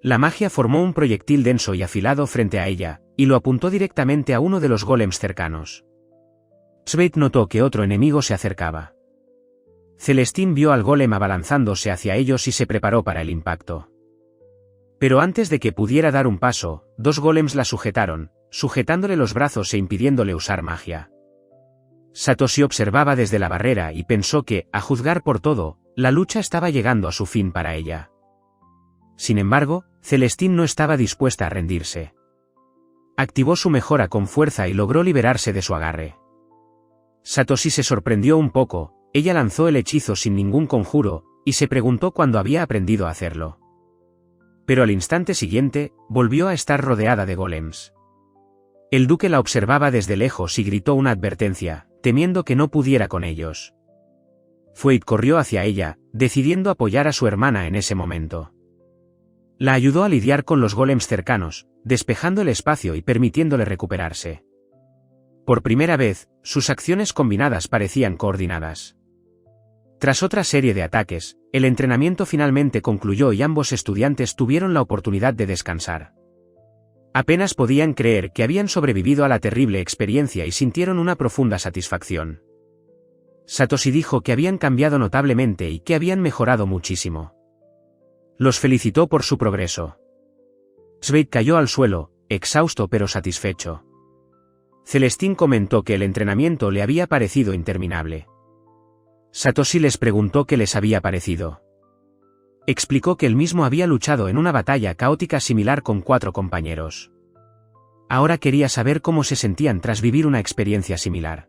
La magia formó un proyectil denso y afilado frente a ella, y lo apuntó directamente a uno de los golems cercanos. Fate notó que otro enemigo se acercaba. Celestine vio al golem abalanzándose hacia ellos y se preparó para el impacto. Pero antes de que pudiera dar un paso, dos golems la sujetaron, sujetándole los brazos e impidiéndole usar magia. Satoshi observaba desde la barrera y pensó que, a juzgar por todo, la lucha estaba llegando a su fin para ella. Sin embargo, Celestine no estaba dispuesta a rendirse. Activó su mejora con fuerza y logró liberarse de su agarre. Satoshi se sorprendió un poco. Ella lanzó el hechizo sin ningún conjuro, y se preguntó cuándo había aprendido a hacerlo. Pero al instante siguiente, volvió a estar rodeada de golems. El duque la observaba desde lejos y gritó una advertencia, temiendo que no pudiera con ellos. Fate corrió hacia ella, decidiendo apoyar a su hermana en ese momento. La ayudó a lidiar con los golems cercanos, despejando el espacio y permitiéndole recuperarse. Por primera vez, sus acciones combinadas parecían coordinadas. Tras otra serie de ataques, el entrenamiento finalmente concluyó y ambos estudiantes tuvieron la oportunidad de descansar. Apenas podían creer que habían sobrevivido a la terrible experiencia y sintieron una profunda satisfacción. Satoshi dijo que habían cambiado notablemente y que habían mejorado muchísimo. Los felicitó por su progreso. Sveig cayó al suelo, exhausto pero satisfecho. Celestín comentó que el entrenamiento le había parecido interminable. Satoshi les preguntó qué les había parecido. Explicó que él mismo había luchado en una batalla caótica similar con 4 compañeros. Ahora quería saber cómo se sentían tras vivir una experiencia similar.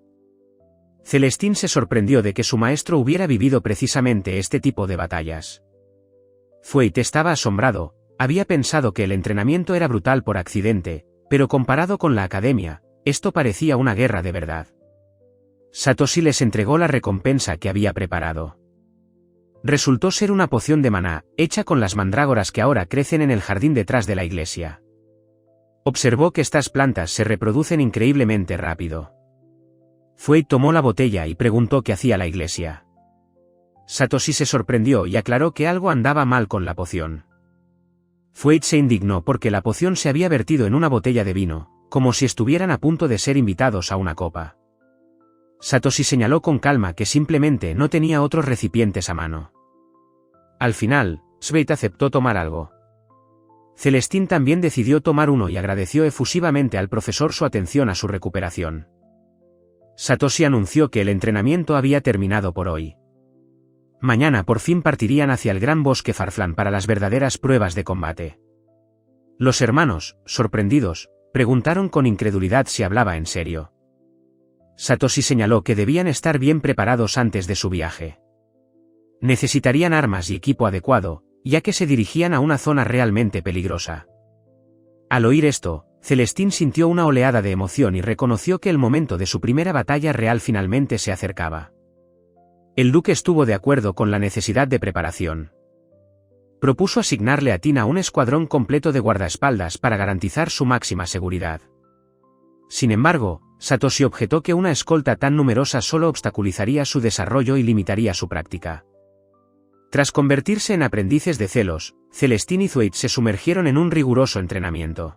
Celestín se sorprendió de que su maestro hubiera vivido precisamente este tipo de batallas. Fueit estaba asombrado, había pensado que el entrenamiento era brutal por accidente, pero comparado con la academia, esto parecía una guerra de verdad. Satoshi les entregó la recompensa que había preparado. Resultó ser una poción de maná, hecha con las mandrágoras que ahora crecen en el jardín detrás de la iglesia. Observó que estas plantas se reproducen increíblemente rápido. Fueit tomó la botella y preguntó qué hacía la iglesia. Satoshi se sorprendió y aclaró que algo andaba mal con la poción. Fueit se indignó porque la poción se había vertido en una botella de vino, como si estuvieran a punto de ser invitados a una copa. Satoshi señaló con calma que simplemente no tenía otros recipientes a mano. Al final, Sveig aceptó tomar algo. Celestín también decidió tomar uno y agradeció efusivamente al profesor su atención a su recuperación. Satoshi anunció que el entrenamiento había terminado por hoy. Mañana por fin partirían hacia el gran bosque Farflan para las verdaderas pruebas de combate. Los hermanos, sorprendidos, preguntaron con incredulidad si hablaba en serio. Satoshi señaló que debían estar bien preparados antes de su viaje. Necesitarían armas y equipo adecuado, ya que se dirigían a una zona realmente peligrosa. Al oír esto, Celestín sintió una oleada de emoción y reconoció que el momento de su primera batalla real finalmente se acercaba. El duque estuvo de acuerdo con la necesidad de preparación. Propuso asignarle a Tina un escuadrón completo de guardaespaldas para garantizar su máxima seguridad. Sin embargo, Satoshi objetó que una escolta tan numerosa solo obstaculizaría su desarrollo y limitaría su práctica. Tras convertirse en aprendices de celos, Celestín y Zweig se sumergieron en un riguroso entrenamiento.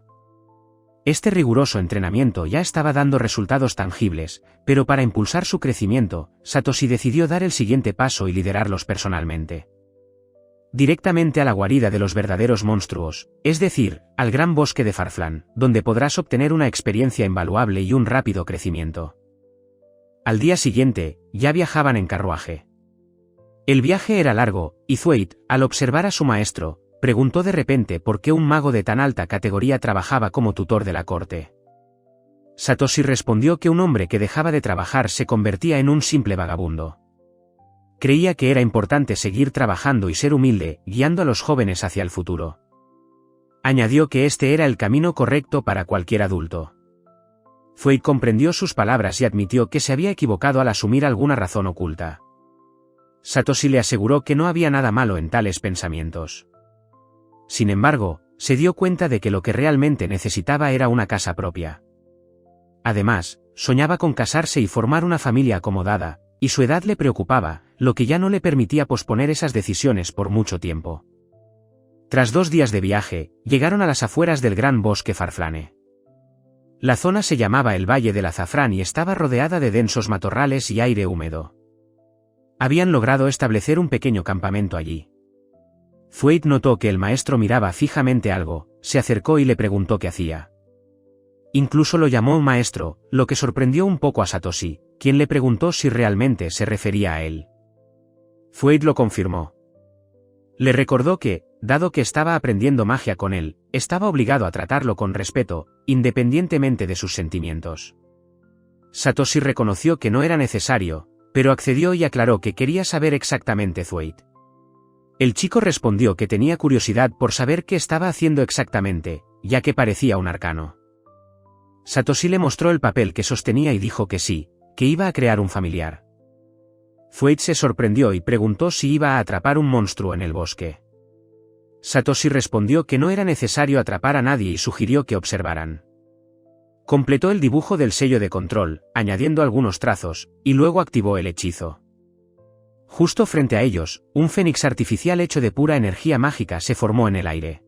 Este riguroso entrenamiento ya estaba dando resultados tangibles, pero para impulsar su crecimiento, Satoshi decidió dar el siguiente paso y liderarlos personalmente. Directamente a la guarida de los verdaderos monstruos, es decir, al gran bosque de Farflan, donde podrás obtener una experiencia invaluable y un rápido crecimiento. Al día siguiente, ya viajaban en carruaje. El viaje era largo, y Zweig, al observar a su maestro, preguntó de repente por qué un mago de tan alta categoría trabajaba como tutor de la corte. Satoshi respondió que un hombre que dejaba de trabajar se convertía en un simple vagabundo. Creía que era importante seguir trabajando y ser humilde, guiando a los jóvenes hacia el futuro. Añadió que este era el camino correcto para cualquier adulto. Zweig comprendió sus palabras y admitió que se había equivocado al asumir alguna razón oculta. Satoshi le aseguró que no había nada malo en tales pensamientos. Sin embargo, se dio cuenta de que lo que realmente necesitaba era una casa propia. Además, soñaba con casarse y formar una familia acomodada, y su edad le preocupaba, lo que ya no le permitía posponer esas decisiones por mucho tiempo. Tras 2 días de viaje, llegaron a las afueras del gran bosque Farflane. La zona se llamaba el Valle del Azafrán y estaba rodeada de densos matorrales y aire húmedo. Habían logrado establecer un pequeño campamento allí. Zweig notó que el maestro miraba fijamente algo, se acercó y le preguntó qué hacía. Incluso lo llamó maestro, lo que sorprendió un poco a Satoshi, quien le preguntó si realmente se refería a él. Zweig lo confirmó. Le recordó que, dado que estaba aprendiendo magia con él, estaba obligado a tratarlo con respeto, independientemente de sus sentimientos. Satoshi reconoció que no era necesario, pero accedió y aclaró que quería saber exactamente Zweig. El chico respondió que tenía curiosidad por saber qué estaba haciendo exactamente, ya que parecía un arcano. Satoshi le mostró el papel que sostenía y dijo que sí, que iba a crear un familiar. Zweig se sorprendió y preguntó si iba a atrapar un monstruo en el bosque. Satoshi respondió que no era necesario atrapar a nadie y sugirió que observaran. Completó el dibujo del sello de control, añadiendo algunos trazos, y luego activó el hechizo. Justo frente a ellos, un fénix artificial hecho de pura energía mágica se formó en el aire.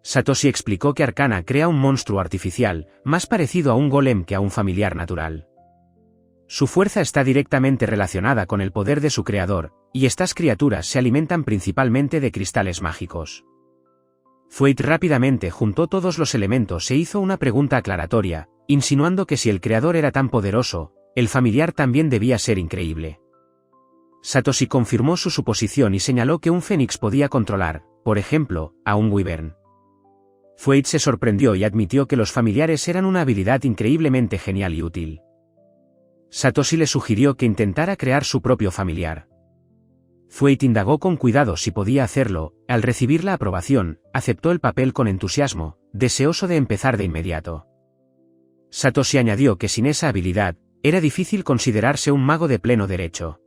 Satoshi explicó que Arcana crea un monstruo artificial, más parecido a un golem que a un familiar natural. Su fuerza está directamente relacionada con el poder de su creador, y estas criaturas se alimentan principalmente de cristales mágicos. Fate rápidamente juntó todos los elementos e hizo una pregunta aclaratoria, insinuando que si el creador era tan poderoso, el familiar también debía ser increíble. Satoshi confirmó su suposición y señaló que un fénix podía controlar, por ejemplo, a un wyvern. Fate se sorprendió y admitió que los familiares eran una habilidad increíblemente genial y útil. Satoshi le sugirió que intentara crear su propio familiar. Fate indagó con cuidado si podía hacerlo, al recibir la aprobación, aceptó el papel con entusiasmo, deseoso de empezar de inmediato. Satoshi añadió que sin esa habilidad, era difícil considerarse un mago de pleno derecho.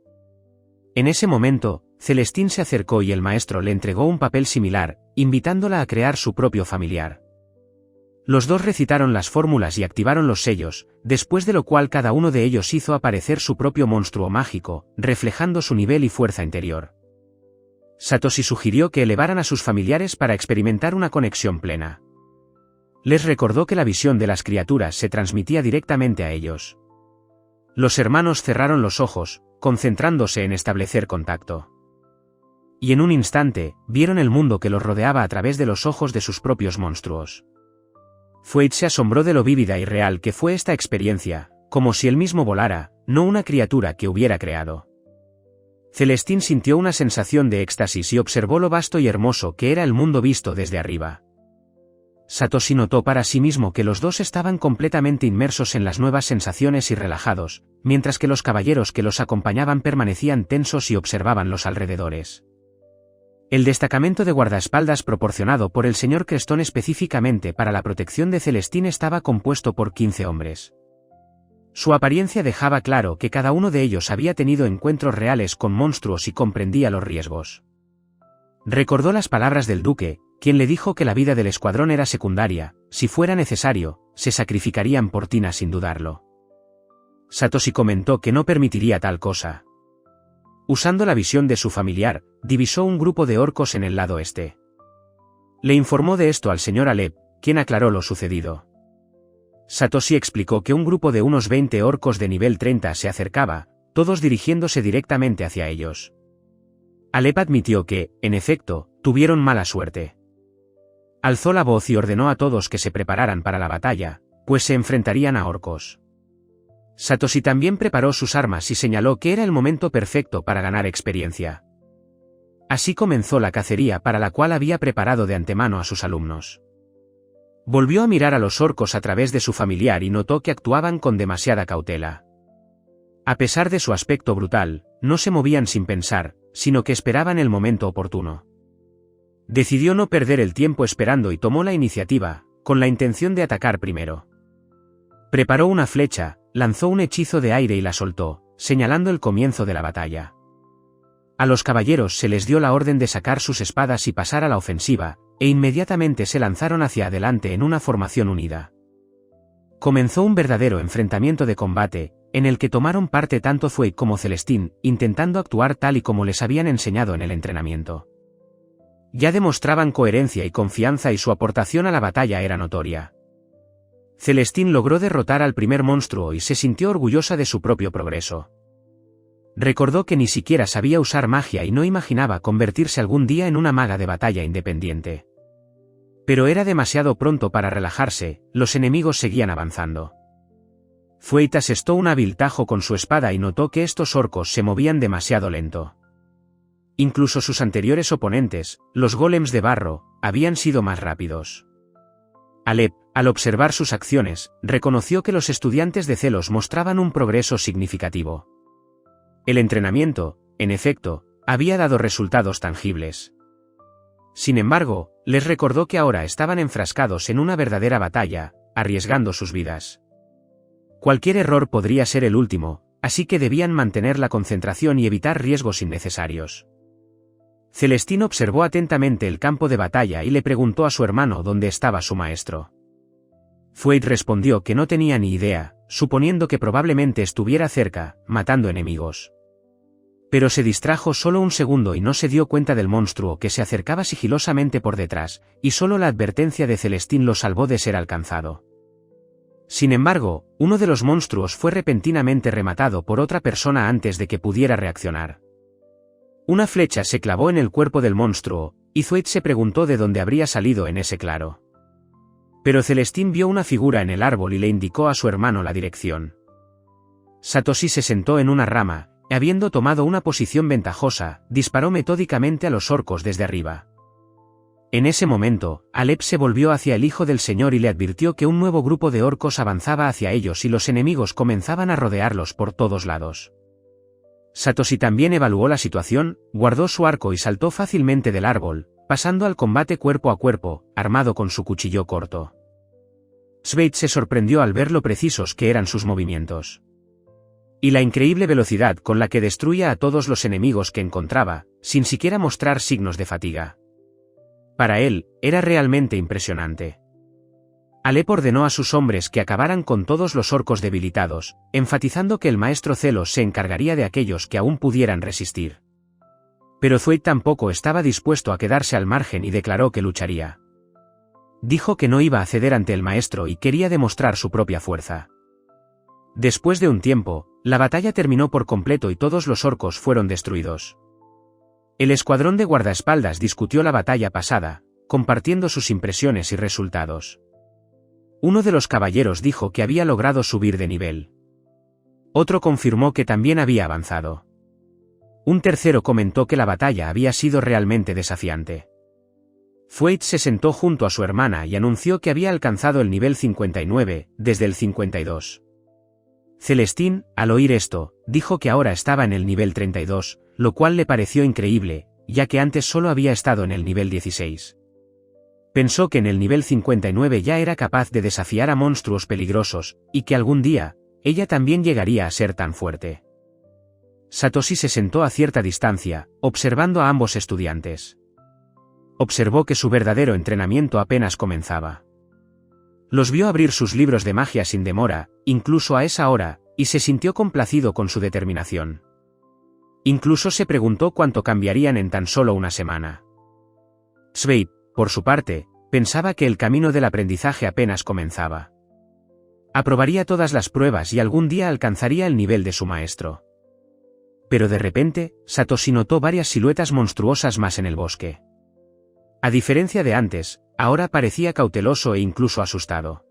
En ese momento, Celestine se acercó y el maestro le entregó un papel similar, invitándola a crear su propio familiar. Los dos recitaron las fórmulas y activaron los sellos, después de lo cual cada uno de ellos hizo aparecer su propio monstruo mágico, reflejando su nivel y fuerza interior. Satoshi sugirió que elevaran a sus familiares para experimentar una conexión plena. Les recordó que la visión de las criaturas se transmitía directamente a ellos. Los hermanos cerraron los ojos, concentrándose en establecer contacto. Y en un instante, vieron el mundo que los rodeaba a través de los ojos de sus propios monstruos. Fate se asombró de lo vívida y real que fue esta experiencia, como si él mismo volara, no una criatura que hubiera creado. Celestine sintió una sensación de éxtasis y observó lo vasto y hermoso que era el mundo visto desde arriba. Satoshi notó para sí mismo que los dos estaban completamente inmersos en las nuevas sensaciones y relajados, mientras que los caballeros que los acompañaban permanecían tensos y observaban los alrededores. El destacamento de guardaespaldas proporcionado por el señor Crestón específicamente para la protección de Celestine estaba compuesto por 15 hombres. Su apariencia dejaba claro que cada uno de ellos había tenido encuentros reales con monstruos y comprendía los riesgos. Recordó las palabras del duque, quien le dijo que la vida del escuadrón era secundaria, si fuera necesario, se sacrificarían por Tina sin dudarlo. Satoshi comentó que no permitiría tal cosa. Usando la visión de su familiar, divisó un grupo de orcos en el lado este. Le informó de esto al señor Alep, quien aclaró lo sucedido. Satoshi explicó que un grupo de unos 20 orcos de nivel 30 se acercaba, todos dirigiéndose directamente hacia ellos. Alep admitió que, en efecto, tuvieron mala suerte. Alzó la voz y ordenó a todos que se prepararan para la batalla, pues se enfrentarían a orcos. Satoshi también preparó sus armas y señaló que era el momento perfecto para ganar experiencia. Así comenzó la cacería para la cual había preparado de antemano a sus alumnos. Volvió a mirar a los orcos a través de su familiar y notó que actuaban con demasiada cautela. A pesar de su aspecto brutal, no se movían sin pensar, sino que esperaban el momento oportuno. Decidió no perder el tiempo esperando y tomó la iniciativa, con la intención de atacar primero. Preparó una flecha, lanzó un hechizo de aire y la soltó, señalando el comienzo de la batalla. A los caballeros se les dio la orden de sacar sus espadas y pasar a la ofensiva, e inmediatamente se lanzaron hacia adelante en una formación unida. Comenzó un verdadero enfrentamiento de combate, en el que tomaron parte tanto Fate como Celestine, intentando actuar tal y como les habían enseñado en el entrenamiento. Ya demostraban coherencia y confianza y su aportación a la batalla era notoria. Celestine logró derrotar al primer monstruo y se sintió orgullosa de su propio progreso. Recordó que ni siquiera sabía usar magia y no imaginaba convertirse algún día en una maga de batalla independiente. Pero era demasiado pronto para relajarse, los enemigos seguían avanzando. Fate asestó un hábil tajo con su espada y notó que estos orcos se movían demasiado lento. Incluso sus anteriores oponentes, los golems de barro, habían sido más rápidos. Alep, al observar sus acciones, reconoció que los estudiantes de Celos mostraban un progreso significativo. El entrenamiento, en efecto, había dado resultados tangibles. Sin embargo, les recordó que ahora estaban enfrascados en una verdadera batalla, arriesgando sus vidas. Cualquier error podría ser el último, así que debían mantener la concentración y evitar riesgos innecesarios. Celestine observó atentamente el campo de batalla y le preguntó a su hermano dónde estaba su maestro. Fate respondió que no tenía ni idea, suponiendo que probablemente estuviera cerca, matando enemigos. Pero se distrajo solo un segundo y no se dio cuenta del monstruo que se acercaba sigilosamente por detrás, y solo la advertencia de Celestín lo salvó de ser alcanzado. Sin embargo, uno de los monstruos fue repentinamente rematado por otra persona antes de que pudiera reaccionar. Una flecha se clavó en el cuerpo del monstruo, y Thwaite se preguntó de dónde habría salido en ese claro. Pero Celestín vio una figura en el árbol y le indicó a su hermano la dirección. Satoshi se sentó en una rama, y habiendo tomado una posición ventajosa, disparó metódicamente a los orcos desde arriba. En ese momento, Alep se volvió hacia el hijo del señor y le advirtió que un nuevo grupo de orcos avanzaba hacia ellos y los enemigos comenzaban a rodearlos por todos lados. Satoshi también evaluó la situación, guardó su arco y saltó fácilmente del árbol, pasando al combate cuerpo a cuerpo, armado con su cuchillo corto. Thwaite se sorprendió al ver lo precisos que eran sus movimientos. Y la increíble velocidad con la que destruía a todos los enemigos que encontraba, sin siquiera mostrar signos de fatiga. Para él, era realmente impresionante. Alep ordenó a sus hombres que acabaran con todos los orcos debilitados, enfatizando que el maestro Zelos se encargaría de aquellos que aún pudieran resistir. Pero Thwaite tampoco estaba dispuesto a quedarse al margen y declaró que lucharía. Dijo que no iba a ceder ante el maestro y quería demostrar su propia fuerza. Después de un tiempo, la batalla terminó por completo y todos los orcos fueron destruidos. El escuadrón de guardaespaldas discutió la batalla pasada, compartiendo sus impresiones y resultados. Uno de los caballeros dijo que había logrado subir de nivel. Otro confirmó que también había avanzado. Un tercero comentó que la batalla había sido realmente desafiante. Thwaite se sentó junto a su hermana y anunció que había alcanzado el nivel 59, desde el 52. Celestín, al oír esto, dijo que ahora estaba en el nivel 32, lo cual le pareció increíble, ya que antes solo había estado en el nivel 16. Pensó que en el nivel 59 ya era capaz de desafiar a monstruos peligrosos, y que algún día, ella también llegaría a ser tan fuerte. Satoshi se sentó a cierta distancia, observando a ambos estudiantes. Observó que su verdadero entrenamiento apenas comenzaba. Los vio abrir sus libros de magia sin demora, incluso a esa hora, y se sintió complacido con su determinación. Incluso se preguntó cuánto cambiarían en tan solo una semana. Thwaite, por su parte, pensaba que el camino del aprendizaje apenas comenzaba. Aprobaría todas las pruebas y algún día alcanzaría el nivel de su maestro. Pero de repente, Satoshi notó varias siluetas monstruosas más en el bosque. A diferencia de antes, ahora parecía cauteloso e incluso asustado.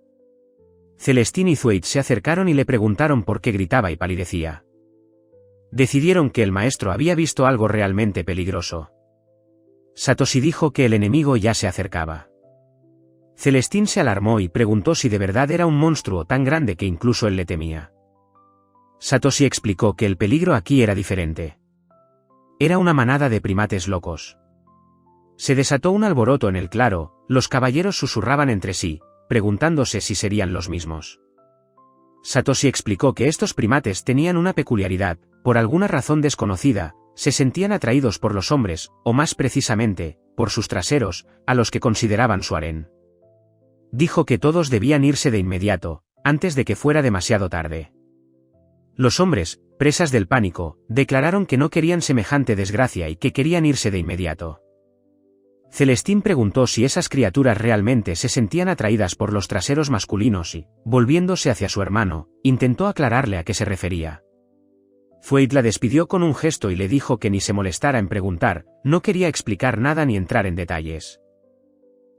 Celestín y Thwaite se acercaron y le preguntaron por qué gritaba y palidecía. Decidieron que el maestro había visto algo realmente peligroso. Satoshi dijo que el enemigo ya se acercaba. Celestín se alarmó y preguntó si de verdad era un monstruo tan grande que incluso él le temía. Satoshi explicó que el peligro aquí era diferente. Era una manada de primates locos. Se desató un alboroto en el claro, los caballeros susurraban entre sí, preguntándose si serían los mismos. Satoshi explicó que estos primates tenían una peculiaridad, por alguna razón desconocida, se sentían atraídos por los hombres, o más precisamente, por sus traseros, a los que consideraban su harén. Dijo que todos debían irse de inmediato, antes de que fuera demasiado tarde. Los hombres, presas del pánico, declararon que no querían semejante desgracia y que querían irse de inmediato. Celestín preguntó si esas criaturas realmente se sentían atraídas por los traseros masculinos y, volviéndose hacia su hermano, intentó aclararle a qué se refería. Thwaite la despidió con un gesto y le dijo que ni se molestara en preguntar, no quería explicar nada ni entrar en detalles.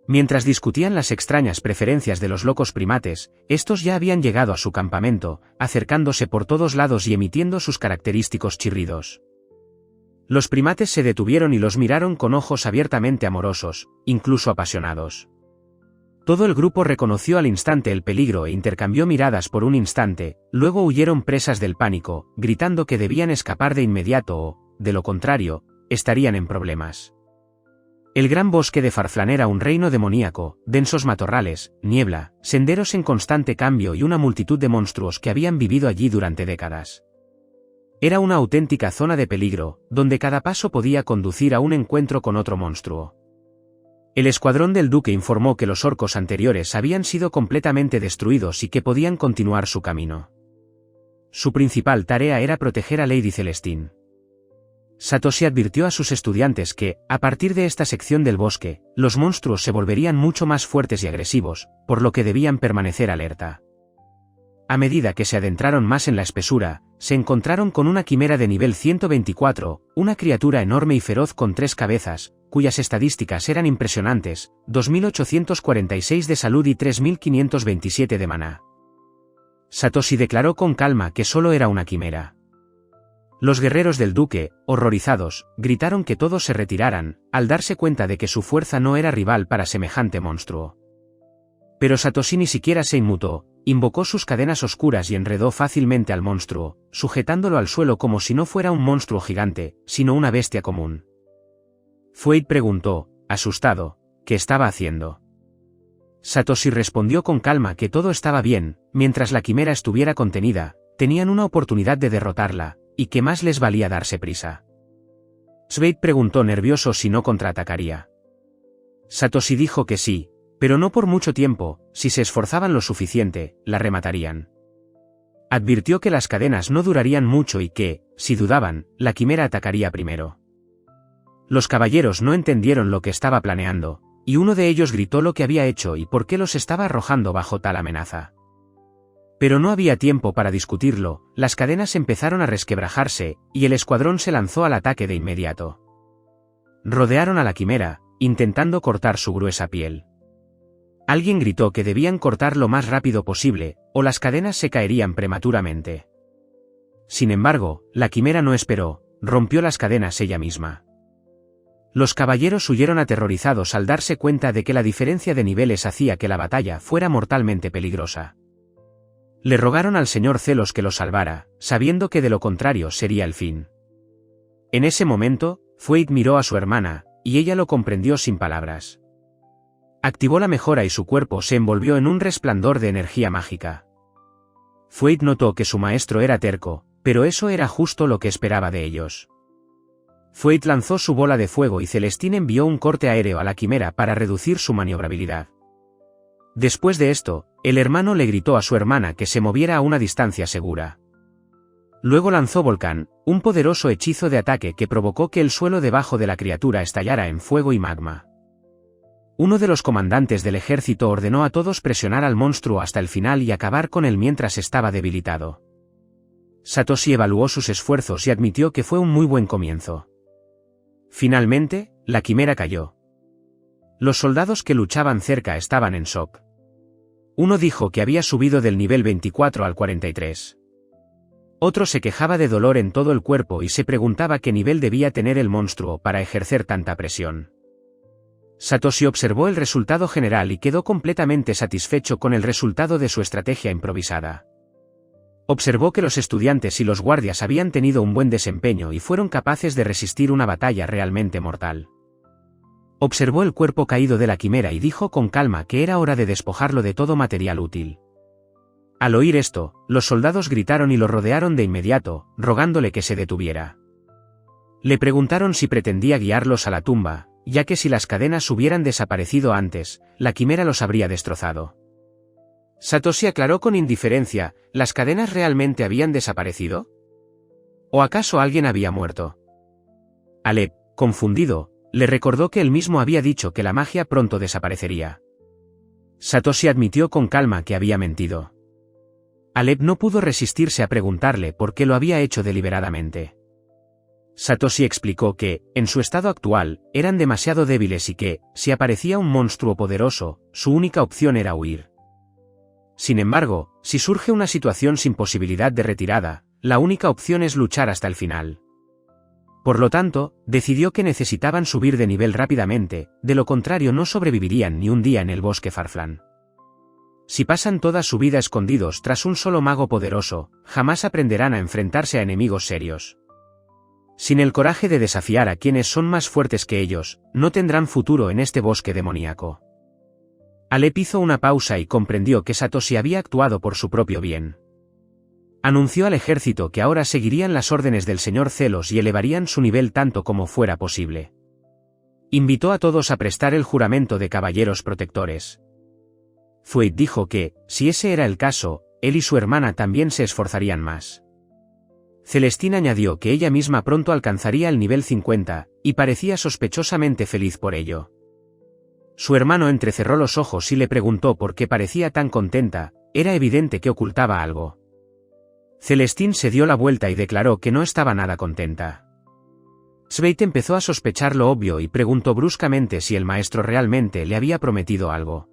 Mientras discutían las extrañas preferencias de los locos primates, estos ya habían llegado a su campamento, acercándose por todos lados y emitiendo sus característicos chirridos. Los primates se detuvieron y los miraron con ojos abiertamente amorosos, incluso apasionados. Todo el grupo reconoció al instante el peligro e intercambió miradas por un instante, luego huyeron presas del pánico, gritando que debían escapar de inmediato o, de lo contrario, estarían en problemas. El gran bosque de Farflan era un reino demoníaco, densos matorrales, niebla, senderos en constante cambio y una multitud de monstruos que habían vivido allí durante décadas. Era una auténtica zona de peligro, donde cada paso podía conducir a un encuentro con otro monstruo. El escuadrón del duque informó que los orcos anteriores habían sido completamente destruidos y que podían continuar su camino. Su principal tarea era proteger a Lady Celestín. Satoshi advirtió a sus estudiantes que, a partir de esta sección del bosque, los monstruos se volverían mucho más fuertes y agresivos, por lo que debían permanecer alerta. A medida que se adentraron más en la espesura, se encontraron con una quimera de nivel 124, una criatura enorme y feroz con 3 cabezas, cuyas estadísticas eran impresionantes, 2846 de salud y 3527 de maná. Satoshi declaró con calma que solo era una quimera. Los guerreros del duque, horrorizados, gritaron que todos se retiraran, al darse cuenta de que su fuerza no era rival para semejante monstruo. Pero Satoshi ni siquiera se inmutó, invocó sus cadenas oscuras y enredó fácilmente al monstruo, sujetándolo al suelo como si no fuera un monstruo gigante, sino una bestia común. Fueit preguntó, asustado, ¿qué estaba haciendo? Satoshi respondió con calma que todo estaba bien, mientras la quimera estuviera contenida, tenían una oportunidad de derrotarla, y que más les valía darse prisa. Fueit preguntó nervioso si no contraatacaría. Satoshi dijo que sí, pero no por mucho tiempo, si se esforzaban lo suficiente, la rematarían. Advirtió que las cadenas no durarían mucho y que, si dudaban, la quimera atacaría primero. Los caballeros no entendieron lo que estaba planeando, y uno de ellos gritó lo que había hecho y por qué los estaba arrojando bajo tal amenaza. Pero no había tiempo para discutirlo, las cadenas empezaron a resquebrajarse, y el escuadrón se lanzó al ataque de inmediato. Rodearon a la quimera, intentando cortar su gruesa piel. Alguien gritó que debían cortar lo más rápido posible, o las cadenas se caerían prematuramente. Sin embargo, la quimera no esperó, rompió las cadenas ella misma. Los caballeros huyeron aterrorizados al darse cuenta de que la diferencia de niveles hacía que la batalla fuera mortalmente peligrosa. Le rogaron al señor Celos que los salvara, sabiendo que de lo contrario sería el fin. En ese momento, Fueit miró a su hermana, y ella lo comprendió sin palabras. Activó la mejora y su cuerpo se envolvió en un resplandor de energía mágica. Fueit notó que su maestro era terco, pero eso era justo lo que esperaba de ellos. Fueit lanzó su bola de fuego y Celestine envió un corte aéreo a la quimera para reducir su maniobrabilidad. Después de esto, el hermano le gritó a su hermana que se moviera a una distancia segura. Luego lanzó Volcán, un poderoso hechizo de ataque que provocó que el suelo debajo de la criatura estallara en fuego y magma. Uno de los comandantes del ejército ordenó a todos presionar al monstruo hasta el final y acabar con él mientras estaba debilitado. Satoshi evaluó sus esfuerzos y admitió que fue un muy buen comienzo. Finalmente, la quimera cayó. Los soldados que luchaban cerca estaban en shock. Uno dijo que había subido del nivel 24 al 43. Otro se quejaba de dolor en todo el cuerpo y se preguntaba qué nivel debía tener el monstruo para ejercer tanta presión. Satoshi observó el resultado general y quedó completamente satisfecho con el resultado de su estrategia improvisada. Observó que los estudiantes y los guardias habían tenido un buen desempeño y fueron capaces de resistir una batalla realmente mortal. Observó el cuerpo caído de la quimera y dijo con calma que era hora de despojarlo de todo material útil. Al oír esto, los soldados gritaron y lo rodearon de inmediato, rogándole que se detuviera. Le preguntaron si pretendía guiarlos a la tumba, ya que si las cadenas hubieran desaparecido antes, la quimera los habría destrozado. Satoshi aclaró con indiferencia, ¿las cadenas realmente habían desaparecido? ¿O acaso alguien había muerto? Alep, confundido, le recordó que él mismo había dicho que la magia pronto desaparecería. Satoshi admitió con calma que había mentido. Alep no pudo resistirse a preguntarle por qué lo había hecho deliberadamente. Satoshi explicó que, en su estado actual, eran demasiado débiles y que, si aparecía un monstruo poderoso, su única opción era huir. Sin embargo, si surge una situación sin posibilidad de retirada, la única opción es luchar hasta el final. Por lo tanto, decidió que necesitaban subir de nivel rápidamente, de lo contrario no sobrevivirían ni un día en el bosque Farflan. Si pasan toda su vida escondidos tras un solo mago poderoso, jamás aprenderán a enfrentarse a enemigos serios. Sin el coraje de desafiar a quienes son más fuertes que ellos, no tendrán futuro en este bosque demoníaco. Alep hizo una pausa y comprendió que Satoshi había actuado por su propio bien. Anunció al ejército que ahora seguirían las órdenes del señor Celos y elevarían su nivel tanto como fuera posible. Invitó a todos a prestar el juramento de caballeros protectores. Fueit dijo que, si ese era el caso, él y su hermana también se esforzarían más. Celestine añadió que ella misma pronto alcanzaría el nivel 50, y parecía sospechosamente feliz por ello. Su hermano entrecerró los ojos y le preguntó por qué parecía tan contenta, era evidente que ocultaba algo. Celestine se dio la vuelta y declaró que no estaba nada contenta. Svein empezó a sospechar lo obvio y preguntó bruscamente si el maestro realmente le había prometido algo.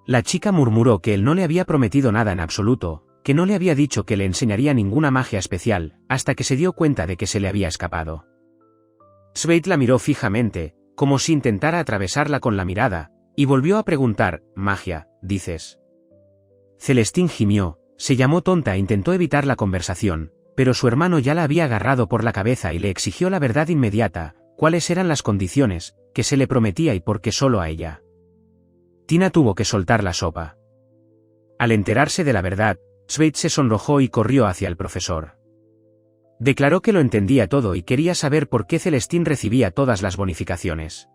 La chica murmuró que él no le había prometido nada en absoluto, que no le había dicho que le enseñaría ninguna magia especial, hasta que se dio cuenta de que se le había escapado. Svein la miró fijamente, como si intentara atravesarla con la mirada, y volvió a preguntar: «¿Magia, dices?». Celestine gimió, se llamó tonta e intentó evitar la conversación, pero su hermano ya la había agarrado por la cabeza y le exigió la verdad inmediata, cuáles eran las condiciones, que se le prometía y por qué solo a ella. Tina tuvo que soltar la sopa. Al enterarse de la verdad, Svein se sonrojó y corrió hacia el profesor. Declaró que lo entendía todo y quería saber por qué Celestine recibía todas las bonificaciones.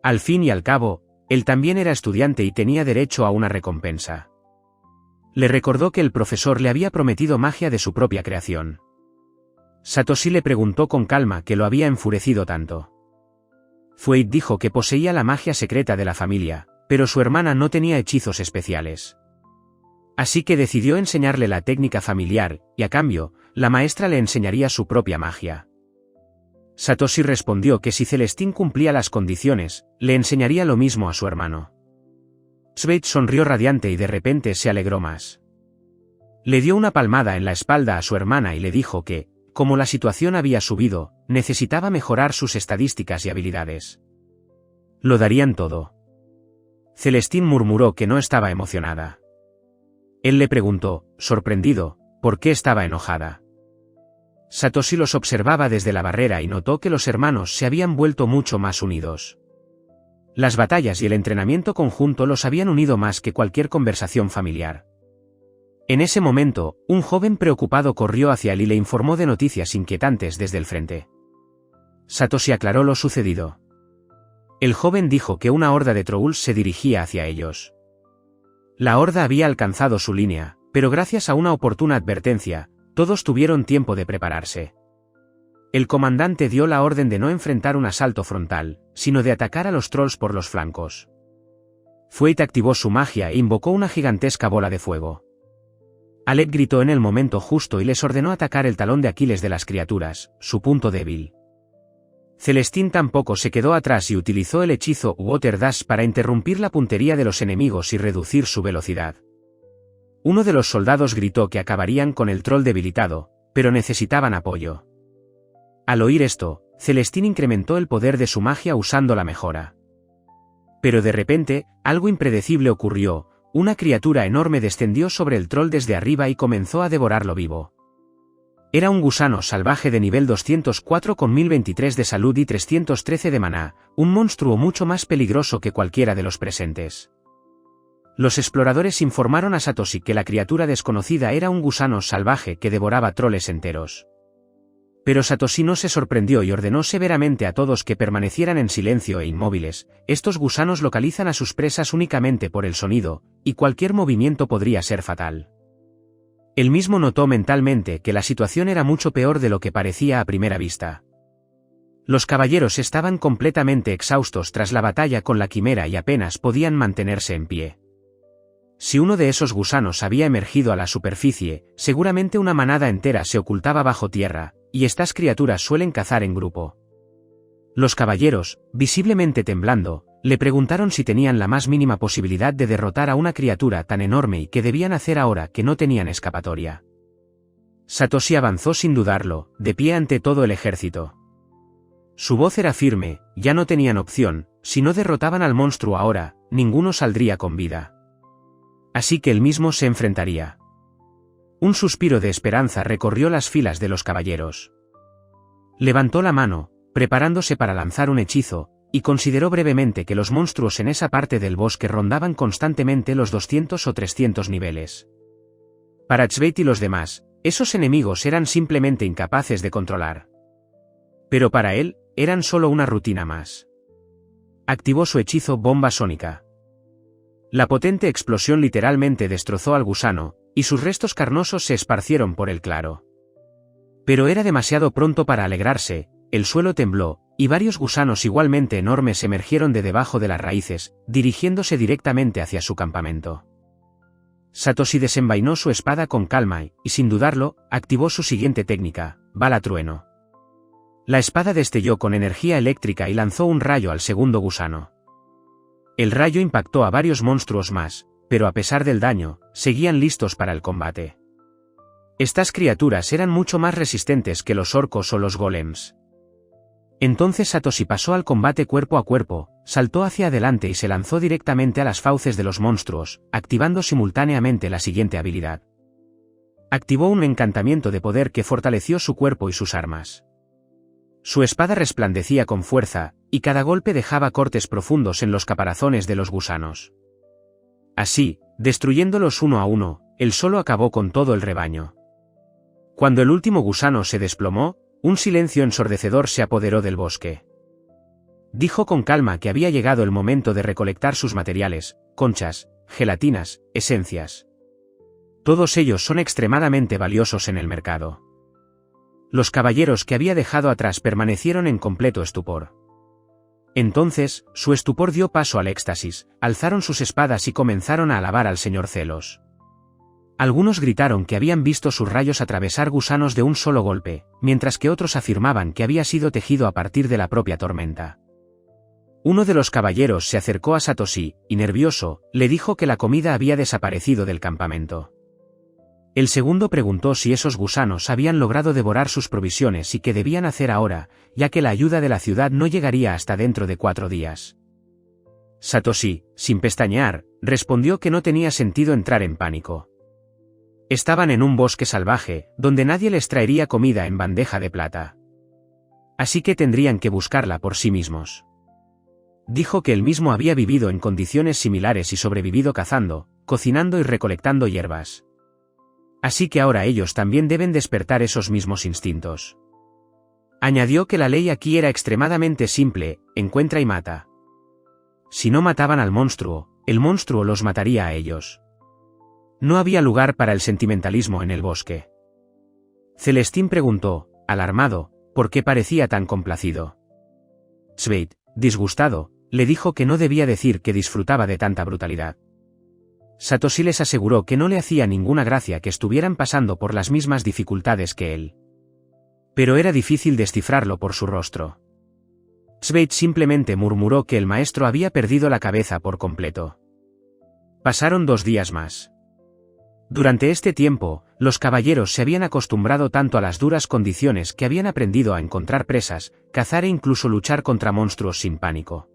Al fin y al cabo, él también era estudiante y tenía derecho a una recompensa. Le recordó que el profesor le había prometido magia de su propia creación. Satoshi le preguntó con calma qué lo había enfurecido tanto. Fueit dijo que poseía la magia secreta de la familia, pero su hermana no tenía hechizos especiales. Así que decidió enseñarle la técnica familiar, y a cambio, la maestra le enseñaría su propia magia. Satoshi respondió que si Celestine cumplía las condiciones, le enseñaría lo mismo a su hermano. Svein sonrió radiante y de repente se alegró más. Le dio una palmada en la espalda a su hermana y le dijo que, como la situación había subido, necesitaba mejorar sus estadísticas y habilidades. Lo darían todo. Celestine murmuró que no estaba emocionada. Él le preguntó, sorprendido, por qué estaba enojada. Satoshi los observaba desde la barrera y notó que los hermanos se habían vuelto mucho más unidos. Las batallas y el entrenamiento conjunto los habían unido más que cualquier conversación familiar. En ese momento, un joven preocupado corrió hacia él y le informó de noticias inquietantes desde el frente. Satoshi aclaró lo sucedido. El joven dijo que una horda de trolls se dirigía hacia ellos. La horda había alcanzado su línea, pero gracias a una oportuna advertencia, todos tuvieron tiempo de prepararse. El comandante dio la orden de no enfrentar un asalto frontal, sino de atacar a los trolls por los flancos. Fueit activó su magia e invocó una gigantesca bola de fuego. Alec gritó en el momento justo y les ordenó atacar el talón de Aquiles de las criaturas, su punto débil. Celestine tampoco se quedó atrás y utilizó el hechizo Water Dash para interrumpir la puntería de los enemigos y reducir su velocidad. Uno de los soldados gritó que acabarían con el troll debilitado, pero necesitaban apoyo. Al oír esto, Celestine incrementó el poder de su magia usando la mejora. Pero de repente, algo impredecible ocurrió, una criatura enorme descendió sobre el troll desde arriba y comenzó a devorarlo vivo. Era un gusano salvaje de nivel 204 con 1023 de salud y 313 de maná, un monstruo mucho más peligroso que cualquiera de los presentes. Los exploradores informaron a Satoshi que la criatura desconocida era un gusano salvaje que devoraba troles enteros. Pero Satoshi no se sorprendió y ordenó severamente a todos que permanecieran en silencio e inmóviles. Estos gusanos localizan a sus presas únicamente por el sonido, y cualquier movimiento podría ser fatal. Él mismo notó mentalmente que la situación era mucho peor de lo que parecía a primera vista. Los caballeros estaban completamente exhaustos tras la batalla con la quimera y apenas podían mantenerse en pie. Si uno de esos gusanos había emergido a la superficie, seguramente una manada entera se ocultaba bajo tierra, y estas criaturas suelen cazar en grupo. Los caballeros, visiblemente temblando, le preguntaron si tenían la más mínima posibilidad de derrotar a una criatura tan enorme y qué debían hacer ahora que no tenían escapatoria. Satoshi avanzó sin dudarlo, de pie ante todo el ejército. Su voz era firme, ya no tenían opción, si no derrotaban al monstruo ahora, ninguno saldría con vida. Así que él mismo se enfrentaría. Un suspiro de esperanza recorrió las filas de los caballeros. Levantó la mano, preparándose para lanzar un hechizo, y consideró brevemente que los monstruos en esa parte del bosque rondaban constantemente los 200 o 300 niveles. Para Svein y los demás, esos enemigos eran simplemente incapaces de controlar. Pero para él, eran solo una rutina más. Activó su hechizo Bomba Sónica. La potente explosión literalmente destrozó al gusano, y sus restos carnosos se esparcieron por el claro. Pero era demasiado pronto para alegrarse, el suelo tembló, y varios gusanos igualmente enormes emergieron de debajo de las raíces, dirigiéndose directamente hacia su campamento. Satoshi desenvainó su espada con calma y, sin dudarlo, activó su siguiente técnica, bala trueno. La espada destelló con energía eléctrica y lanzó un rayo al segundo gusano. El rayo impactó a varios monstruos más, pero a pesar del daño, seguían listos para el combate. Estas criaturas eran mucho más resistentes que los orcos o los golems. Entonces Satoshi pasó al combate cuerpo a cuerpo, saltó hacia adelante y se lanzó directamente a las fauces de los monstruos, activando simultáneamente la siguiente habilidad. Activó un encantamiento de poder que fortaleció su cuerpo y sus armas. Su espada resplandecía con fuerza, y cada golpe dejaba cortes profundos en los caparazones de los gusanos. Así, destruyéndolos uno a uno, él solo acabó con todo el rebaño. Cuando el último gusano se desplomó, un silencio ensordecedor se apoderó del bosque. Dijo con calma que había llegado el momento de recolectar sus materiales, conchas, gelatinas, esencias. Todos ellos son extremadamente valiosos en el mercado. Los caballeros que había dejado atrás permanecieron en completo estupor. Entonces, su estupor dio paso al éxtasis, alzaron sus espadas y comenzaron a alabar al señor Celos. Algunos gritaron que habían visto sus rayos atravesar gusanos de un solo golpe, mientras que otros afirmaban que había sido tejido a partir de la propia tormenta. Uno de los caballeros se acercó a Satoshi, y nervioso, le dijo que la comida había desaparecido del campamento. El segundo preguntó si esos gusanos habían logrado devorar sus provisiones y qué debían hacer ahora, ya que la ayuda de la ciudad no llegaría hasta dentro de 4 días. Satoshi, sin pestañear, respondió que no tenía sentido entrar en pánico. Estaban en un bosque salvaje, donde nadie les traería comida en bandeja de plata. Así que tendrían que buscarla por sí mismos. Dijo que él mismo había vivido en condiciones similares y sobrevivido cazando, cocinando y recolectando hierbas. Así que ahora ellos también deben despertar esos mismos instintos. Añadió que la ley aquí era extremadamente simple, encuentra y mata. Si no mataban al monstruo, el monstruo los mataría a ellos. No había lugar para el sentimentalismo en el bosque. Celestín preguntó, alarmado, por qué parecía tan complacido. Sveid, disgustado, le dijo que no debía decir que disfrutaba de tanta brutalidad. Satoshi les aseguró que no le hacía ninguna gracia que estuvieran pasando por las mismas dificultades que él. Pero era difícil descifrarlo por su rostro. Sveid simplemente murmuró que el maestro había perdido la cabeza por completo. Pasaron 2 días más. Durante este tiempo, los caballeros se habían acostumbrado tanto a las duras condiciones que habían aprendido a encontrar presas, cazar e incluso luchar contra monstruos sin pánico.